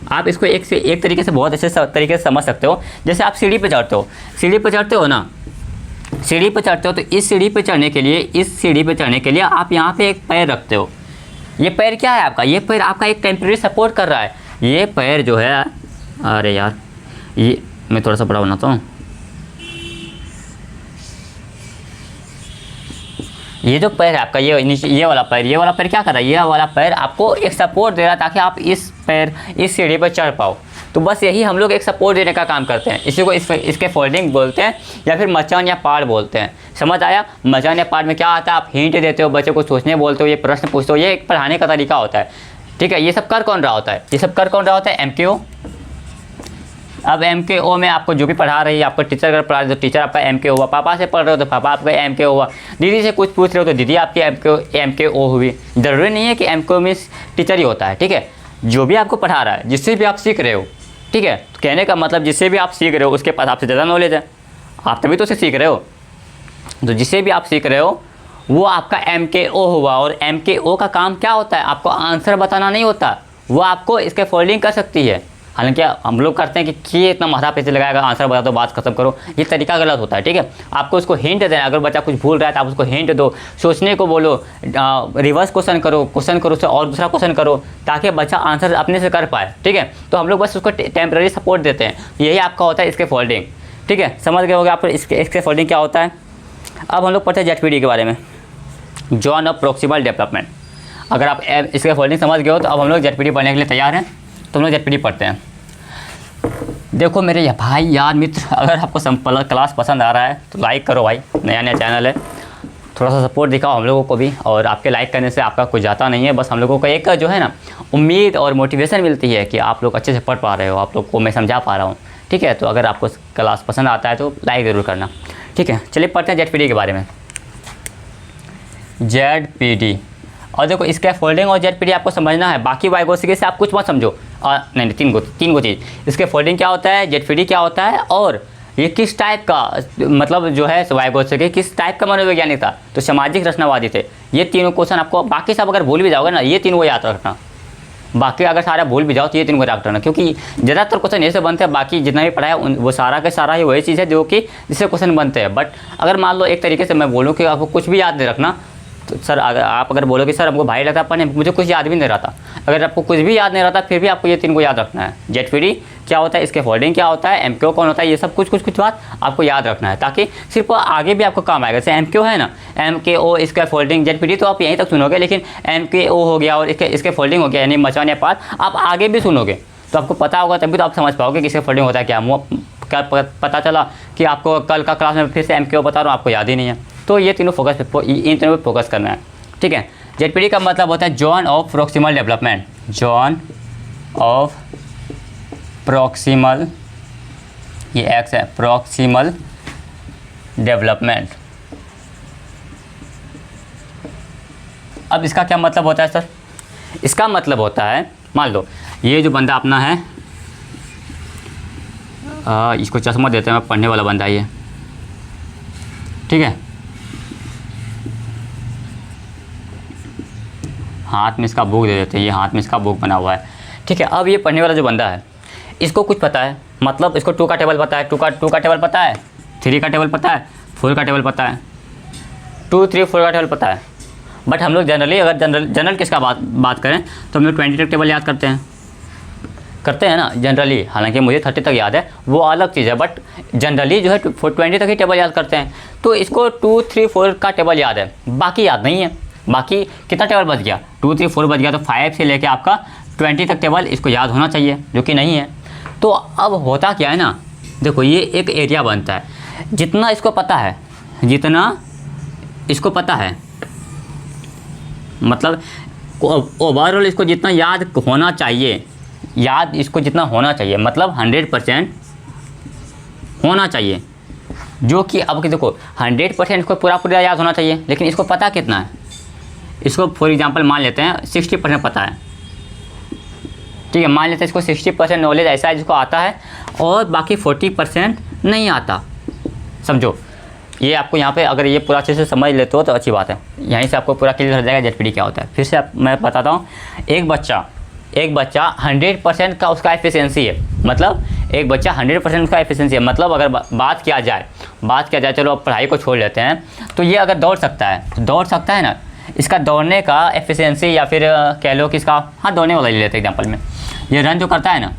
आप इसको एक तरीके से बहुत अच्छे तरीके से समझ सकते हो। जैसे आप सीढ़ी पे चढ़ते हो, सीढ़ी पे चढ़ते हो ना, सीढ़ी पे चढ़ते हो तो इस सीढ़ी पे चढ़ने के लिए आप यहाँ पे एक पैर रखते हो। ये पैर क्या है आपका, ये पैर आपका एक टेम्प्रेरी सपोर्ट कर रहा है। ये पैर जो है, अरे यार ये मैं थोड़ा सा बड़ा बनाता हूँ, ये जो पैर है आपका, ये वाला पैर क्या कर रहा है, ये वाला पैर आपको एक सपोर्ट दे रहा है ताकि आप इस सीढ़ी पर चढ़ पाओ। तो बस यही हम लोग एक सपोर्ट देने का काम करते हैं, इसी को इसके फोल्डिंग बोलते हैं या फिर मचान या पाड़ बोलते हैं। समझ आया, मचान या पाड़ में क्या आता है, आप हिंट देते हो, बच्चे को सोचने बोलते हो, ये प्रश्न पूछते हो, ये एक पढ़ाने का तरीका होता है, ठीक है। ये सब कर कौन रहा होता है, ये सब कर कौन रहा होता है, MKO। अब MKO में आपको जो भी पढ़ा रही है, आपका टीचर अगर पढ़ा रहे तो टीचर आपका MKO हुआ, पापा से पढ़ रहे हो तो पापा आपका MKO हुआ, दीदी से कुछ पूछ रहे हो तो दीदी आपकी MKO हुई। ज़रूरी नहीं है कि MKO मीन्स टीचर ही होता है, ठीक है। जो भी आपको पढ़ा रहा है, जिससे भी आप सीख रहे हो, ठीक है। तो कहने का मतलब जिससे भी आप सीख रहे हो उसके पास आपसे ज़्यादा नॉलेज है, आप तभी तो उसे सीख रहे हो। तो जिससे भी आप सीख रहे हो वो आपका MKO हुआ। और MKO का काम क्या होता है, आपको आंसर बताना नहीं होता, वो आपको इसके फोल्डिंग कर सकती है, हालांकि हम लोग करते हैं कि ये इतना माथा पैसे लगाएगा, आंसर बता दो, बात खत्म करो, ये तरीका गलत होता है। ठीक है, आपको उसको हिंट देना। अगर बच्चा कुछ भूल रहा है तो आप उसको हिंट दो, सोचने को बोलो, रिवर्स क्वेश्चन करो उससे और दूसरा क्वेश्चन करो, ताकि बच्चा आंसर अपने से कर पाए। ठीक है, तो हम लोग बस उसको टेम्पररी सपोर्ट देते हैं, यही आपका होता है इसके फोल्डिंग। ठीक है, समझ गए होगे आप इसके फोल्डिंग क्या होता है। अब हम लोग पढ़ते हैं जेडपीडी के बारे में, जॉन ऑफ प्रॉक्सिमल डेवलपमेंट। अगर आप इसके फोल्डिंग समझ गए हो तो अब हम लोग जेडपीडी पढ़ने के लिए तैयार हैं, तो हम लोग जेडपीडी पढ़ते हैं। देखो मेरे भाई यार मित्र, अगर आपको क्लास पसंद आ रहा है तो लाइक करो भाई, नया चैनल है, थोड़ा सा सपोर्ट दिखाओ हम लोगों को भी। और आपके लाइक करने से आपका कुछ जाता नहीं है, बस हम लोगों को एक जो है ना उम्मीद और मोटिवेशन मिलती है कि आप लोग अच्छे से पढ़ पा रहे हो, आप लोग को मैं समझा पा रहा हूँ। ठीक है, तो अगर आपको क्लास पसंद आता है तो लाइक ज़रूर करना। ठीक है, चलिए पढ़ते हैं जेडपीडी के बारे में। जेडपीडी, और देखो इसके फोल्डिंग और जेडपीडी आपको समझना है, बाकी वाइगोसिटी से आप कुछ मत समझो। नहीं, तीन गो चीज़, इसके फोल्डिंग क्या होता है, जेडपीडी क्या होता है, और ये किस टाइप का मतलब जो है वाइगोत्स्की किस टाइप का मनोवैज्ञानिक था, तो सामाजिक रचनावादी थे। ये तीनों क्वेश्चन आपको, बाकी सब अगर भूल भी जाओगे ना, ये तीनों को याद रखना। बाकी अगर सारा भूल भी जाओ तो ये तीनों को याद रखना, क्योंकि ज़्यादातर क्वेश्चन ऐसे बनते हैं, बाकी जितना भी पढ़ा है वो सारा का सारा ही वही चीज़ है जो कि जिससे क्वेश्चन बनते हैं। बट अगर मान लो एक तरीके से मैं बोलूँ कि आपको कुछ भी याद नहीं रखना, तो सर अगर बोलो कि सर हमको भाई लगता पढ़ने, मुझे कुछ याद भी नहीं रहता, अगर आपको कुछ भी याद नहीं रहता फिर भी आपको ये तीन को याद रखना है। जेडपीडी क्या होता है, इसके फोल्डिंग क्या होता है, एमक्यू कौन होता है, ये सब कुछ बात आपको याद रखना है, ताकि सिर्फ आगे भी आपको काम आएगा। जैसे एमक्यू है ना, MKO इसका फोल्डिंग, जेडपीडी तो आप यहीं तक सुनोगे, लेकिन MKO हो गया और इसके फोल्डिंग हो गया, यानी मचान या पात, आप आगे भी सुनोगे तो आपको पता होगा, तभी तो आप समझ पाओगे कि इसका फोल्डिंग होता है क्या। पता चला कि आपको कल का क्लास में फिर से MKO बता रहा हूँ, आपको याद ही नहीं है, तो ये तीनों इन तीनों पर फोकस करना है। ठीक है, जेडपीडी का मतलब होता है John of proximal development, John of proximal, ये एक्स है, प्रॉक्सिमल डेवलपमेंट। अब इसका क्या मतलब होता है सर, इसका मतलब होता है, मान लो ये जो बंदा अपना है, इसको चश्मा देते हैं, पढ़ने वाला बंदा ये, ठीक है, हाथ में इसका बुक दे देते हैं, ये हाथ में इसका बुक बना हुआ है। ठीक है, अब ये पढ़ने वाला जो बंदा है, इसको कुछ पता है, मतलब इसको 2 का टेबल पता है, 2 का टेबल पता है, 3 का टेबल पता है, 4 का टेबल पता है, 2, 3, 4 का टेबल पता है। बट हम लोग जनरली अगर जनरल किसका बात करें तो हम लोग 20 तक टेबल याद करते हैं ना जनरली। हालांकि मुझे 30 तक याद है, वो अलग चीज़ है, बट जनरली जो है 20 तक ही टेबल याद करते हैं। तो इसको 2, 3, 4 का टेबल याद है, बाकी याद नहीं है। बाकी कितना टेबल बच गया, 2, 3, 4 बच गया, तो 5 से लेके आपका 20 तक टेबल इसको याद होना चाहिए, जो कि नहीं है। तो अब होता क्या है ना, देखो ये एक एरिया बनता है, जितना इसको पता है, मतलब ओवरऑल इसको जितना याद होना चाहिए, मतलब 100% होना चाहिए, जो कि अब देखो 100% इसको पूरा याद होना चाहिए, लेकिन इसको पता कितना है, इसको फॉर एग्जांपल मान लेते हैं 60% पता है। ठीक है, मान लेते हैं इसको 60% नॉलेज ऐसा है जिसको आता है, और बाकी 40% नहीं आता। समझो, ये आपको यहाँ पे अगर ये पूरा अच्छे से समझ लेते हो तो अच्छी बात है, यहीं से आपको पूरा क्लियर हो जाएगा जेडपीडी क्या होता है। फिर से मैं बताता हूँ, एक बच्चा 100% का उसका एफिशिएंसी है, मतलब एक बच्चा 100% उसका एफिशिएंसी है, मतलब अगर बात किया जाए, चलो अब पढ़ाई को छोड़ लेते हैं, तो ये अगर दौड़ सकता है ना, इसका दौड़ने का एफिशिएंसी, या फिर कह लो कि इसका, हाँ दौड़ने वाला ले लेते हैं एग्जांपल में, ये रन जो करता है ना,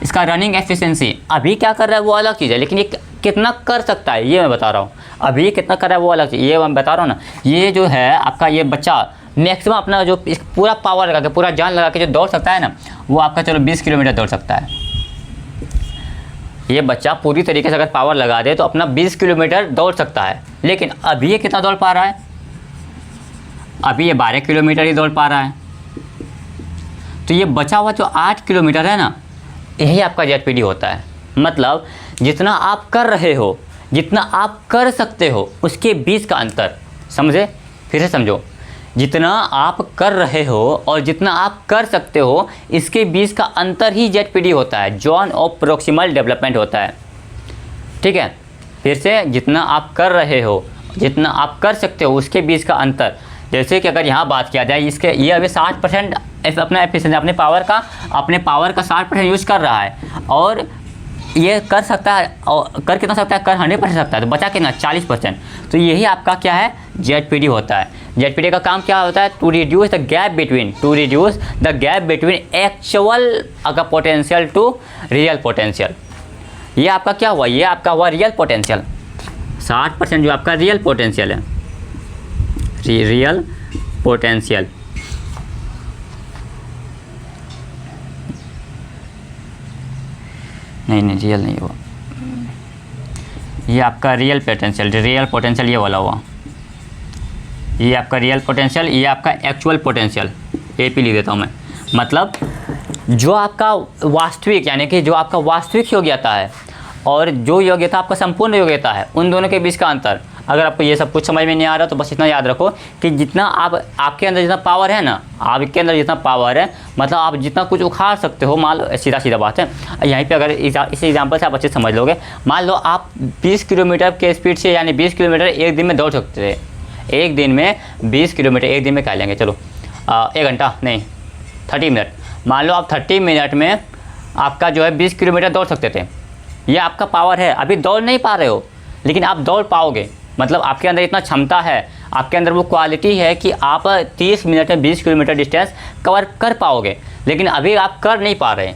इसका रनिंग एफिशिएंसी अभी क्या कर रहा है वो अलग चीज़ है, लेकिन ये कितना कर सकता है ये मैं बता रहा हूँ। अभी कितना कर रहा है वो अलग चीज़, ये मैं बता रहा हूँ ना। ये जो है आपका ये बच्चा मैक्सिमम अपना जो पूरा पावर लगा के, पूरा जान लगा के जो दौड़ सकता है ना, वो आपका चलो 20 किलोमीटर दौड़ सकता है। ये बच्चा पूरी तरीके से अगर पावर लगा दे तो अपना 20 किलोमीटर दौड़ सकता है, लेकिन अभी ये कितना दौड़ पा रहा है, अभी ये 12 किलोमीटर ही दौड़ पा रहा है। तो ये बचा हुआ जो 8 किलोमीटर है ना, यही आपका जेडपीडी होता है। मतलब जितना आप कर रहे हो, जितना आप कर सकते हो, उसके बीच का अंतर। समझे, फिर से समझो, जितना आप कर रहे हो और जितना आप कर सकते हो, इसके बीच का अंतर ही जेडपीडी होता है, जॉन ऑफ प्रॉक्सिमल डेवलपमेंट होता है। ठीक है, फिर से, जितना आप कर रहे हो, जितना आप कर सकते हो, उसके बीच का अंतर। जैसे कि अगर यहाँ बात किया जाए, इसके ये अभी 60% अपना एफिशिएंसी अपने पावर का 60% यूज कर रहा है और ये कर सकता है, और कर कितना सकता है, कर 100% सकता है, तो बचा कितना 40%। तो यही आपका क्या है, जेडपीडी होता है। जेडपीडी का काम क्या होता है, to reduce the gap between actual का पोटेंशियल टू रियल पोटेंशियल। ये आपका क्या हुआ, ये आपका हुआ रियल पोटेंशियल। 60% जो आपका रियल पोटेंशियल है, रियल पोटेंशियल, नहीं रियल नहीं हुआ, ये आपका रियल पोटेंशियल ये वाला हुआ, ये आपका रियल पोटेंशियल, ये आपका एक्चुअल पोटेंशियल। AP लिख देता हूँ मैं। मतलब जो आपका वास्तविक, यानी कि जो आपका वास्तविक योग्यता है और जो योग्यता आपका संपूर्ण योग्यता है, उन दोनों के बीच का अंतर। अगर आपको ये सब कुछ समझ में नहीं आ रहा तो बस इतना याद रखो कि जितना आपके अंदर जितना पावर है ना, आपके अंदर जितना पावर है, मतलब आप जितना कुछ उखाड़ सकते हो, मान लो सीधा बात है। यहीं पे अगर इस एग्जांपल से आप अच्छे समझ लोगे, मान लो आप 20 किलोमीटर के स्पीड से, यानी 20 किलोमीटर एक दिन में दौड़ सकते थे। एक दिन में 20 किलोमीटर, एक दिन में क्या लेंगे, चलो 1 घंटा नहीं 30 मिनट, मान लो आप 30 मिनट में आपका जो है 20 किलोमीटर दौड़ सकते थे। ये आपका पावर है। अभी दौड़ नहीं पा रहे हो, लेकिन आप दौड़ पाओगे। मतलब आपके अंदर इतना क्षमता है, आपके अंदर वो क्वालिटी है कि आप 30 मिनट में 20 किलोमीटर डिस्टेंस कवर कर पाओगे। लेकिन अभी आप कर नहीं पा रहे।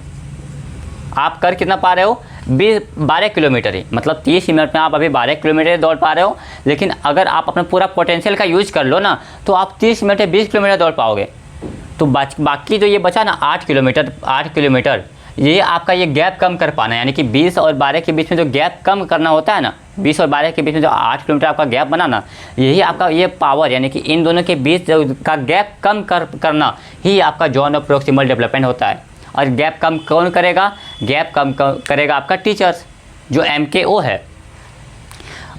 आप कर कितना पा रहे हो, 12 किलोमीटर ही, मतलब 30 मिनट में आप अभी 12 किलोमीटर दौड़ पा रहे हो। लेकिन अगर आप अपना पूरा पोटेंशियल का यूज कर लो ना, तो आप 30 मिनट में 20 किलोमीटर दौड़ पाओगे। तो बाकी जो ये बचा ना 8 किलोमीटर, ये आपका ये गैप कम कर पाना है। यानी कि 20 और 12 के बीच में जो गैप कम करना होता है ना, 20 और 12 के बीच में जो 8 किलोमीटर आपका गैप बनाना, यही आपका ये पावर, यानी कि इन दोनों के बीच का गैप कम करना ही आपका जोन ऑफ प्रॉक्सिमल डेवलपमेंट होता है। और गैप कम कौन करेगा, गैप कम करेगा आपका टीचर्स, जो MKO है।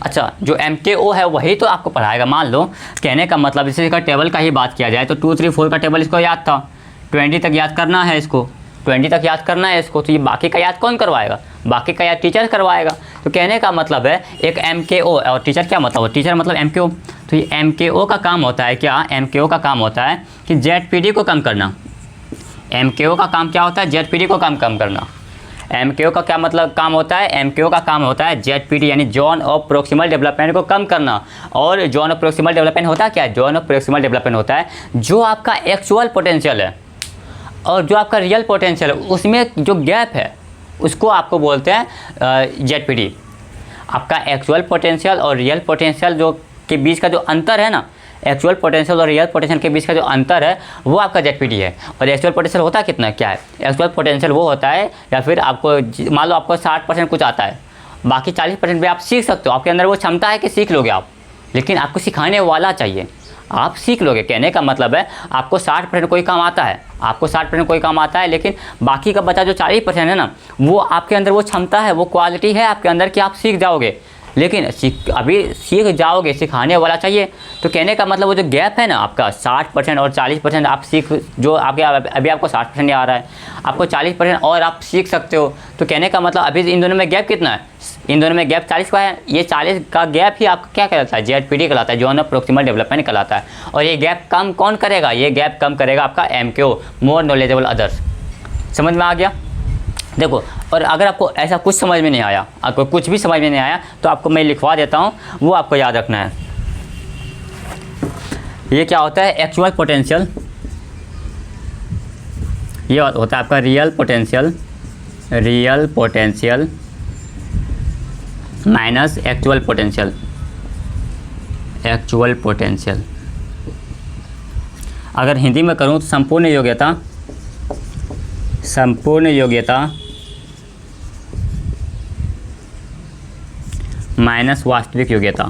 अच्छा, जो MKO है वही तो आपको पढ़ाएगा। मान लो, कहने का मतलब इसी का टेबल का ही बात किया जाए तो 2, 3, 4 का टेबल इसको याद था, 20 तक याद करना है इसको, 20 तक याद करना है इसको। तो ये बाकी का याद कौन करवाएगा, बाकी का याद टीचर करवाएगा। तो कहने का मतलब है एक MKO, और टीचर क्या मतलब, टीचर मतलब MKO। तो ये MKO का काम होता है क्या, MKO का काम होता है कि ZPD को कम करना। MKO का काम क्या होता है, ZPD को कम करना। MKO का क्या मतलब काम होता है, MKO का काम होता है ZPD यानी जोन ऑफ प्रॉक्सिमल डेवलपमेंट को कम करना। और जोन ऑफ प्रॉक्सिमल डेवलपमेंट होता है क्या, जोन ऑफ प्रॉक्सिमल डेवलपमेंट होता है जो आपका एक्चुअल पोटेंशियल है और जो आपका रियल पोटेंशियल है, उसमें जो गैप है उसको आपको बोलते हैं ZPD। आपका एक्चुअल पोटेंशियल और रियल पोटेंशियल जो के बीच का जो अंतर है ना, एक्चुअल पोटेंशियल और रियल पोटेंशियल के बीच का जो अंतर है वो आपका ZPD है। और एक्चुअल पोटेंशियल होता है कितना, क्या है, एक्चुअल पोटेंशियल वो होता है, या फिर आपको मान लो आपको 60% कुछ आता है, बाकी 40% भी आप सीख सकते हो। आपके अंदर वो क्षमता है कि सीख लोगे आप, लेकिन आपको सिखाने वाला चाहिए, आप सीख लोगे। कहने का मतलब है आपको 60% कोई काम आता है, आपको 60% कोई काम आता है, लेकिन बाकी का बचा जो 40% है ना, वो आपके अंदर वो क्षमता है, वो क्वालिटी है आपके अंदर कि आप सीख जाओगे। लेकिन अभी सीख जाओगे, सिखाने वाला चाहिए। तो कहने का मतलब वो जो गैप है ना आपका 60% और 40% आप सीख, जो आपके अभी आपको 60% नहीं आ रहा है, आपको 40% और आप सीख सकते हो। तो कहने का मतलब अभी इन दोनों में गैप कितना है, इन दोनों में गैप 40 का है। ये 40 का गैप ही आपका क्या कहलाता है, ZPD कहलाता है, जोन ऑफ प्रॉक्सिमल डेवलपमेंट कहलाता है। और ये गैप कम कौन करेगा, ये गैप कम करेगा आपका MKO, मोर नॉलेजेबल अदर्स। समझ में आ गया। देखो, और अगर आपको ऐसा कुछ समझ में नहीं आया, आपको कुछ भी समझ में नहीं आया, तो आपको मैं लिखवा देता हूँ, वो आपको याद रखना है। ये क्या होता है, एक्चुअल पोटेंशियल, ये होता है आपका real potential minus actual potential. अगर हिंदी में करूँ तो संपूर्ण योग्यता माइनस वास्तविक योग्यता।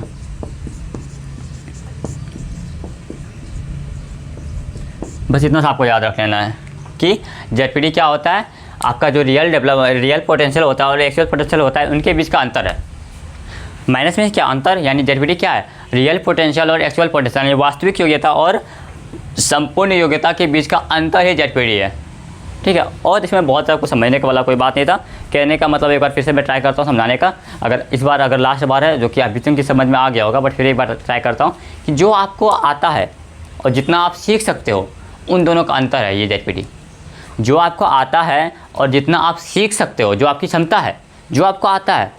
बस इतना सा आपको याद रख लेना है कि ZPD क्या होता है, आपका जो रियल पोटेंशियल होता है और एक्चुअल पोटेंशियल होता है, उनके बीच का अंतर है। माइनस में क्या अंतर, यानी ZPD क्या है, रियल पोटेंशियल और एक्चुअल पोटेंशियल यानी वास्तविक योग्यता और संपूर्ण योग्यता के बीच का अंतर ही ZPD है। ठीक है। और इसमें बहुत ज़्यादा कुछ समझने के वाला कोई बात नहीं था। कहने का मतलब एक बार फिर से मैं ट्राई करता हूँ समझाने का। अगर लास्ट बार है, जो कि अभी तक की समझ में आ गया होगा, बट फिर एक बार ट्राई करता हूँ कि जो आपको आता है और जितना आप सीख सकते हो, उन दोनों का अंतर है ये ZPT। जो आपको आता है और जितना आप सीख सकते हो, जो आपकी क्षमता है, जो आपको आता है,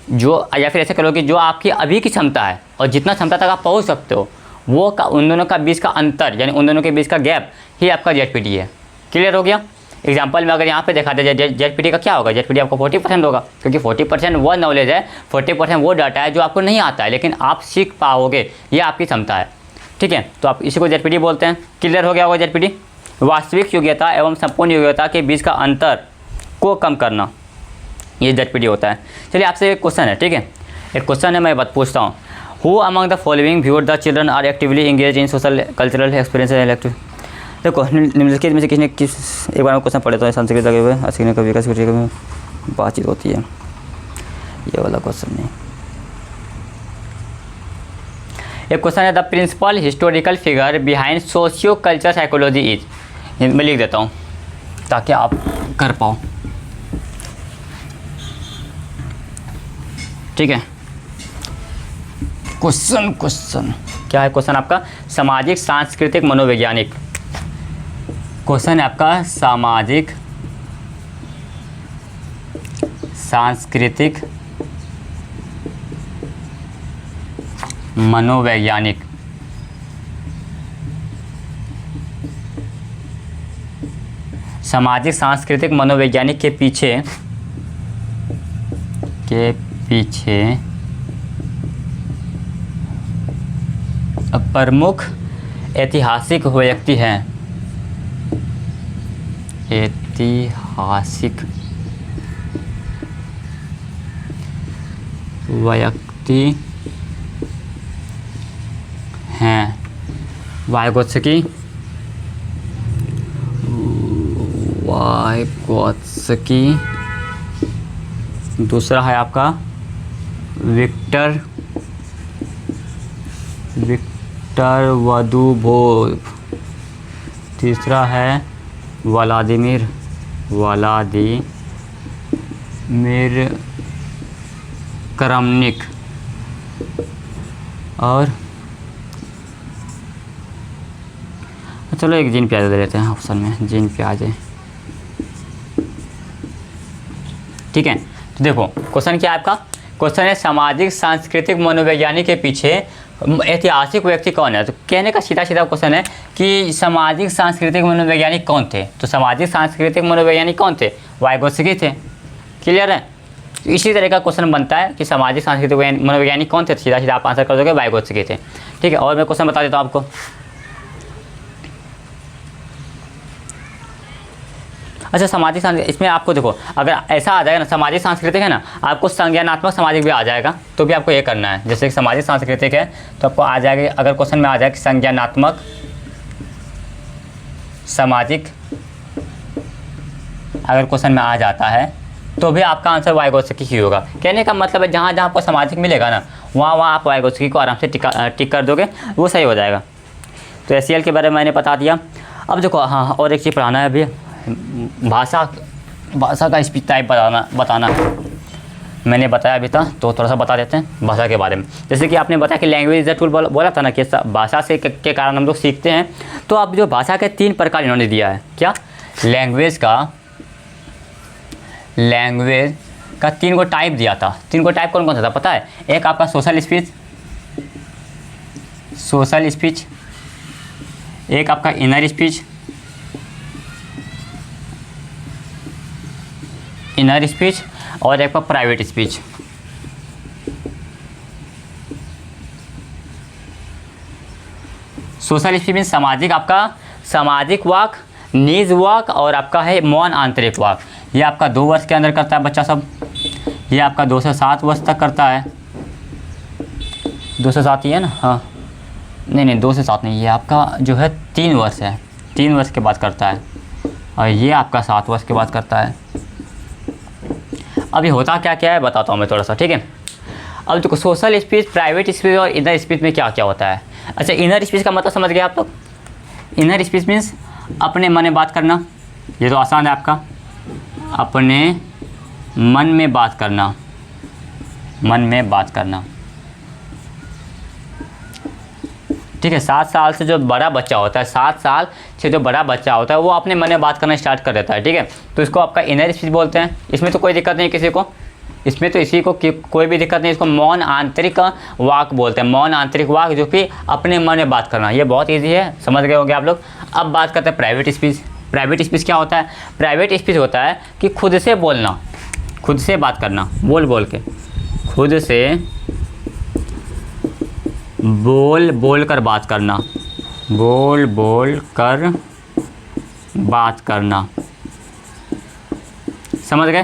जो या फिर ऐसे करो कि जो आपकी अभी की क्षमता है और जितना क्षमता तक आप पहुंच सकते हो, वो का उन दोनों का बीच का अंतर, यानी उन दोनों के बीच का गैप ही आपका ZPT है। क्लियर हो गया? एग्जाम्पल में अगर यहाँ पे देखा जाए ZPT का क्या होगा, ZPT आपको 40% होगा, क्योंकि 40% वो नॉलेज है, 40% वो डाटा है जो आपको नहीं आता है लेकिन आप सीख पाओगे, ये आपकी क्षमता है। ठीक है, तो आप इसी को ZPT बोलते हैं। क्लियर हो गया होगा ZPT? वास्तविक योग्यता एवं संपूर्ण योग्यता के बीच का अंतर को कम करना, ये ZPT होता है। चलिए आपसे एक क्वेश्चन है, ठीक है, एक क्वेश्चन है, मैं बात पूछता हूँ। Who among the following viewer the children are actively engage in social cultural experience elective. देखो निम्नलिखित में से किसने किस, एक बार में क्वेश्चन पढ़े तो संस्कृत लगे हुए असीने का विकास में बातचीत होती है, ये वाला क्वेश्चन नहीं। एक क्वेश्चन है the principal historical figure behind socio culture psychology is. मैं लिख देता हूँ ताकि आप कर पाओ। ठीक है, क्वेश्चन क्या है? क्वेश्चन आपका सामाजिक सांस्कृतिक मनोवैज्ञानिक। क्वेश्चन है आपका सामाजिक सांस्कृतिक मनोवैज्ञानिक। सामाजिक सांस्कृतिक मनोवैज्ञानिक के पीछे प्रमुख ऐतिहासिक व्यक्ति हैं। ऐतिहासिक व्यक्ति हैं वाइगोत्स्की, दूसरा है आपका विक्टर वदुबोव, तीसरा है व्लादिमीर क्रमनिक, और चलो एक जीन प्याजे दे देते हैं ऑप्शन में, जीन प्याजे। ठीक है, तो देखो क्वेश्चन क्या है आपका? क्वेश्चन है सामाजिक सांस्कृतिक मनोवैज्ञानिक के पीछे ऐतिहासिक व्यक्ति कौन है। तो कहने का सीधा क्वेश्चन है कि सामाजिक सांस्कृतिक मनोवैज्ञानिक कौन थे। तो सामाजिक सांस्कृतिक मनोवैज्ञानिक कौन थे? वाइगोत्स्की थे। क्लियर है? तो इसी तरह का क्वेश्चन बनता है कि सामाजिक सांस्कृतिक मनोवैज्ञानिक कौन थे, तो सीधा आप आंसर कर दोगे वाइगोत्स्की थे। ठीक है, और मैं क्वेश्चन बता देता हूँ आपको। अच्छा, सामाजिक इसमें आपको देखो, अगर ऐसा आ जाएगा ना सामाजिक सांस्कृतिक है ना, आपको संज्ञानात्मक सामाजिक भी आ जाएगा, तो भी आपको ये करना है। जैसे कि सामाजिक सांस्कृतिक है तो आपको आ जाएगा, अगर क्वेश्चन में आ जाए कि संज्ञानात्मक सामाजिक, अगर क्वेश्चन में आ जाता है तो भी आपका आंसर वाइगोत्स्की ही होगा। कहने का मतलब है जहाँ जहाँ आपको सामाजिक मिलेगा ना, वहाँ आप वाइगोत्स्की को आराम से टिक कर दोगे, वो सही हो जाएगा। तो एससीएल के बारे में मैंने बता दिया। अब देखो, हाँ, और एक चीज़ पढ़ाना है अभी, भाषा का स्पीच टाइप बताना मैंने बताया अभी था, तो थोड़ा सा बता देते हैं भाषा के बारे में। जैसे कि आपने बताया कि लैंग्वेज इज द टूल, बोला था ना कि भाषा से के कारण हम लोग सीखते हैं। तो अब जो भाषा के 3 प्रकार इन्होंने दिया है, क्या? लैंग्वेज का 3 को टाइप दिया था। 3 को टाइप कौन कौन सा था पता है? एक आपका सोशल स्पीच, एक आपका इनर स्पीच, और एक प्राइवेट स्पीच। सोशल स्पीच में सामाजिक, आपका सामाजिक वाक, निज वाक, और आपका है मौन आंतरिक वाक। ये आपका 2 वर्ष के अंदर करता है बच्चा सब। ये आपका 2 से 7 वर्ष तक करता है। 2 से 7 ही है ना? हाँ, नहीं 2 से 7 नहीं, ये आपका जो है 3 वर्ष है, 3 वर्ष के बाद करता है, और ये आपका 7 वर्ष के बाद करता है। अभी होता क्या क्या है बताता हूँ मैं थोड़ा सा, ठीक है। अब देखो, सोशल स्पीच, प्राइवेट स्पीच और इनर स्पीच में क्या क्या होता है। अच्छा, इनर स्पीच का मतलब समझ गए आप लोग? इनर स्पीच मीन्स अपने मन में बात करना। ये तो आसान है आपका, अपने मन में बात करना, ठीक है, 7 साल से जो बड़ा बच्चा होता है, 7 साल से जो बड़ा बच्चा होता है वो अपने मन में बात करना स्टार्ट कर देता है। ठीक है, तो इसको आपका इनर स्पीच बोलते हैं। इसमें तो कोई दिक्कत नहीं किसी को, इसमें तो इसी को कोई भी दिक्कत नहीं। इसको मौन आंतरिक वाक बोलते हैं। मौन आंतरिक वाक जो कि अपने मन में बात करना, ये बहुत ईजी है, समझ गए होंगे आप लोग। अब बात करते हैं प्राइवेट स्पीच। प्राइवेट स्पीच क्या होता है? प्राइवेट स्पीच होता है कि खुद से बोलना, खुद से बात करना, बोल बोल के, खुद से बोल बोल कर बात करना, बोल बोल कर बात करना, समझ गए।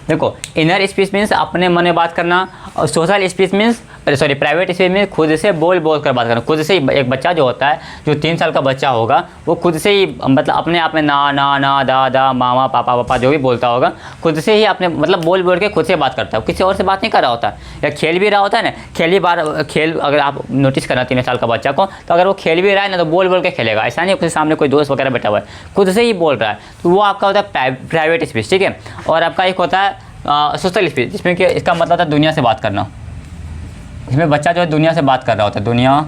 देखो, इनर स्पीच मीन्स अपने मन में बात करना, और social speech means private speech means खुद से बोल बोल कर बात करना। खुद से ही एक बच्चा जो होता है, जो 3 साल का बच्चा होगा, वो खुद से ही मतलब अपने आप में ना ना ना दादा मामा पापा पापा जो भी बोलता होगा, खुद से ही अपने मतलब बोल बोल के खुद से बात करता है, किसी और से बात नहीं कर रहा होता है। या खेल भी रहा होता है ना, खेल अगर आप नोटिस करना 3 साल का बच्चा को, तो अगर वो खेल भी रहा है ना तो बोल बोल के खेलेगा। ऐसा नहीं उसके सामने कोई दोस्त वगैरह बैठा हुआ है, खुद से ही बोल रहा है, तो वो आपका होता है प्राइवेट स्पीच। ठीक है, और आपका एक होता है सोशल स्पीच, जिसमें कि इसका मतलब होता है दुनिया से बात करना। इसमें बच्चा जो है दुनिया से बात कर रहा होता है, दुनिया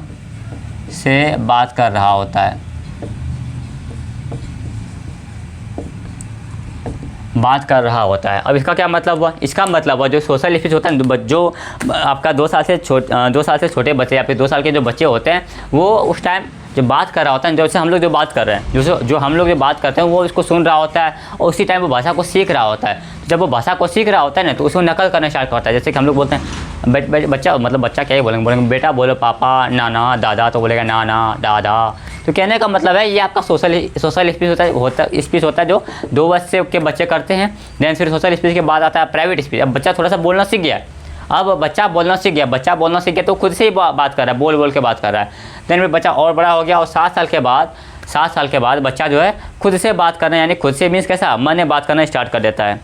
से बात कर रहा होता है, बात कर रहा होता है। अब इसका क्या मतलब हुआ? इसका मतलब हुआ जो सोशल स्पीच होता है, जो आपका 2 साल से छोटे बच्चे या फिर 2 साल के जो बच्चे होते हैं, वो उस टाइम जो बात कर रहा होता है, जैसे हम लोग जो बात कर रहे हैं, जो हम लोग जो बात करते हैं वो इसको सुन रहा होता है, और उसी टाइम वो भाषा को सीख रहा होता है। जब वो भाषा को सीख रहा होता है ना, तो उसको नकल करना स्टार्ट करता है। जैसे कि हम लोग बोलते हैं बच्चा क्या ही बोलेंगे बेटा बोलो पापा, नाना दादा, तो बोलेगा नाना दादा। तो कहने का मतलब है ये आपका सोशल स्पीच होता है जो 2 वर्ष के बच्चे करते हैं। देन फिर सोशल स्पीच के बाद आता है प्राइवेट स्पीच। अब बच्चा थोड़ा सा बोलना सीख गया, अब बच्चा बोलना सीख गया तो खुद से ही बात कर रहा है, बोल बोल के बात कर रहा है। देन फिर बच्चा और बड़ा हो गया, और 7 साल के बाद बच्चा जो है खुद से बात करना, यानी खुद से मीन्स कैसा, मन में बात करना स्टार्ट कर देता है।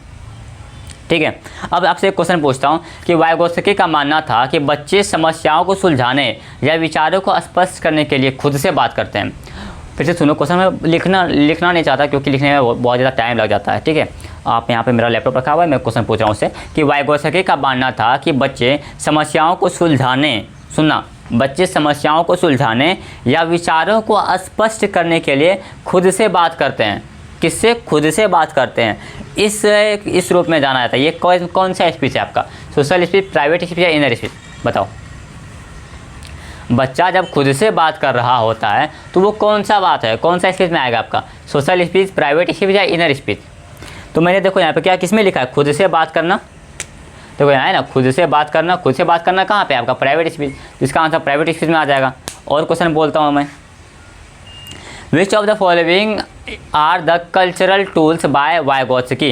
ठीक है, अब आपसे एक क्वेश्चन पूछता हूँ कि वाइगोत्स्की का मानना था कि बच्चे समस्याओं को सुलझाने या विचारों को स्पष्ट करने के लिए खुद से बात करते हैं। फिर से सुनो, क्वेश्चन में लिखना नहीं चाहता क्योंकि लिखने में बहुत ज़्यादा टाइम लग जाता है। ठीक है, आप यहाँ पे मेरा लैपटॉप रखा हुआ है, मैं क्वेश्चन पूछ रहा हूँ उससे कि वाइगोत्स्की का मानना था कि बच्चे समस्याओं को सुलझाने या विचारों को स्पष्ट करने के लिए खुद से बात करते हैं। किससे? खुद से बात करते हैं। इस रूप में जाना जाता है। ये कौन सा स्पीच है आपका? सोशल स्पीच, प्राइवेट स्पीच या इनर स्पीच? बताओ। बच्चा जब खुद से बात कर रहा होता है तो वो कौन सा बात है, कौन सा स्पीच में आएगा आपका? सोशल स्पीच, प्राइवेट स्पीच या इनर स्पीच? तो मैंने देखो यहाँ पे क्या किस में लिखा है, खुद से बात करना। देखो यहाँ है ना, खुद से बात करना कहाँ पे आपका? Private speech. इसका आंसर प्राइवेट स्पीच में आ जाएगा। और क्वेश्चन बोलता हूँ मैं, which of the following are the cultural tools by Vygotsky?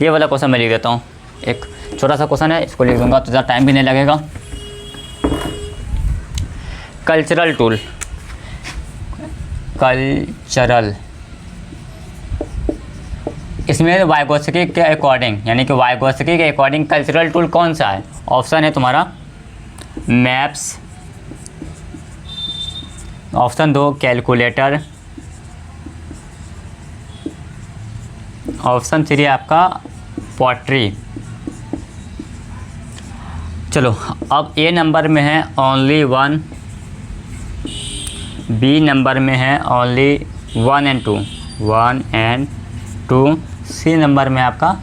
ये वाला क्वेश्चन मैं लिख देता हूँ, एक छोटा सा क्वेश्चन है, इसको लिख दूंगा तो ज़्यादा टाइम भी नहीं लगेगा। कल्चरल टूल, इसमें वाइगोत्स्की के अकॉर्डिंग, यानी कि वाइगोत्स्की के अकॉर्डिंग कल्चरल टूल कौन सा है? ऑप्शन है तुम्हारा मैप्स, ऑप्शन 2 कैलकुलेटर, ऑप्शन 3 आपका पॉटरी। चलो, अब ए नंबर में है ओनली 1, बी नंबर में है ओनली 1 एंड 2, सी नंबर में आपका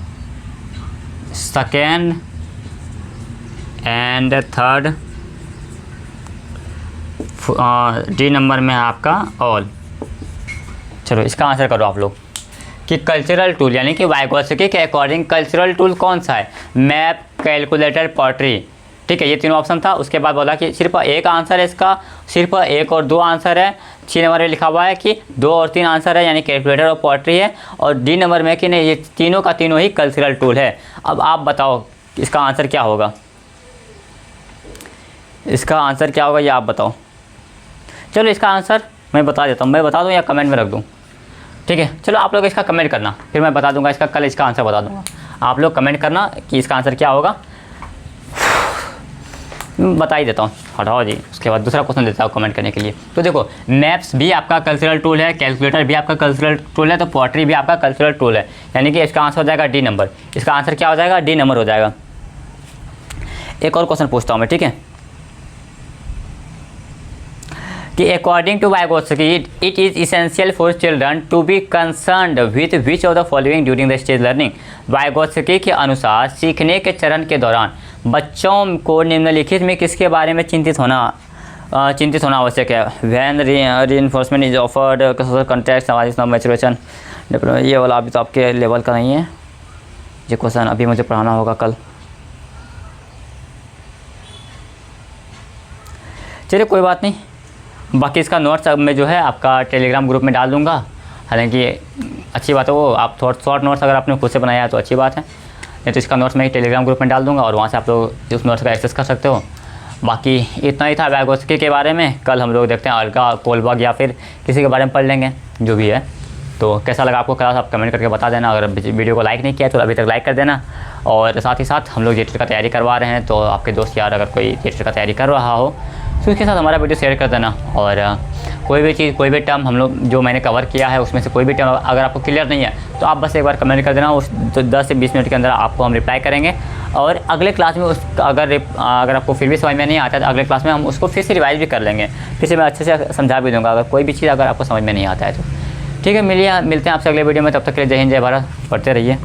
second and third, D number में आपका ऑल। चलो इसका आंसर करो आप लोग कि कल्चरल टूल, यानी कि वाइगोत्स्की के अकॉर्डिंग कल्चरल टूल कौन सा है? Map, calculator, pottery. ठीक है, ये तीनों ऑप्शन था। उसके बाद बोला कि सिर्फ एक आंसर है इसका, सिर्फ 1 और 2 आंसर है। सी नंबर में लिखा हुआ है कि 2 और 3 आंसर है, यानी कैलकुलेटर और पॉटरी है। और डी नंबर में कि नहीं, ये तीनों का तीनों ही कल्चरल टूल है। अब आप बताओ इसका आंसर क्या होगा? इसका आंसर क्या होगा ये आप बताओ। चलो इसका आंसर मैं बता देता हूँ, मैं बता दूँ या कमेंट में रख दूँ? ठीक है, चलो आप लोग इसका कमेंट करना, फिर मैं बता दूंगा इसका, कल इसका आंसर बता दूंगा। आप लोग कमेंट करना कि इसका आंसर क्या होगा। बता ही देता हूँ, हटाओ जी। उसके बाद दूसरा क्वेश्चन देता हूँ कमेंट करने के लिए। तो देखो, मैप्स भी आपका कल्चरल टूल है, कैलकुलेटर भी आपका कल्चरल टूल है, तो पॉटरी भी आपका कल्चरल टूल है, यानी कि इसका आंसर हो जाएगा डी नंबर। इसका आंसर क्या हो जाएगा? डी नंबर हो जाएगा। एक और क्वेश्चन पूछता हूँ मैं, ठीक है। कि according to Vygotsky it is essential for children to be concerned with which of the following during the stage learning. Vygotsky के अनुसार सीखने के चरण के दौरान बच्चों को निम्नलिखित में किसके बारे में चिंतित होना आवश्यक है। When reinforcement is offered, social context, सामाजिक मैचुरेशन, ये वाला अभी तो आपके लेवल का नहीं है, ये क्वेश्चन अभी मुझे पढ़ाना होगा कल। चलिए कोई बात नहीं, बाकी इसका नोट्स अब मैं जो है आपका टेलीग्राम ग्रुप में डाल दूँगा। हालांकि अच्छी बात है वो, आप शॉर्ट नोट्स अगर आपने खुद से बनाया है तो अच्छी बात है, नहीं तो इसका नोट्स मैं टेलीग्राम ग्रुप में डाल दूँगा और वहाँ से आप लोग उस नोट्स का एक्सेस कर सकते हो। बाकी इतना ही था वाइगोत्स्की के बारे में। कल हम लोग देखते हैं अल्गा कोलबर्ग या फिर किसी के बारे में पढ़ लेंगे जो भी है। तो कैसा लगा आपको क्लास, आप कमेंट करके बता देना। अगर वीडियो को लाइक नहीं किया तो अभी तक लाइक कर देना। और साथ ही साथ हम लोग जेटेट का तैयारी करवा रहे हैं, तो आपके दोस्त यार अगर कोई जेटेट का तैयारी कर रहा हो तो उसके साथ हमारा वीडियो शेयर कर देना। और कोई भी चीज़, कोई भी टर्म हम लोग जो मैंने कवर किया है उसमें से कोई भी टर्म अगर आपको क्लियर नहीं है तो आप बस एक बार कमेंट कर देना, उस 10 से 20 मिनट के अंदर आपको हम रिप्लाई करेंगे। और अगले क्लास में अगर आपको फिर भी समझ में नहीं आता तो अगले क्लास में हम उसको फिर से रिवाइज भी कर लेंगे, फिर से मैं अच्छे से समझा भी दूँगा अगर कोई भी चीज़ अगर आपको समझ में नहीं आता है तो। ठीक है, मिलते हैं आपसे अगले वीडियो में। तब तक के लिए जय हिंद, जय भारत, पढ़ते रहिए।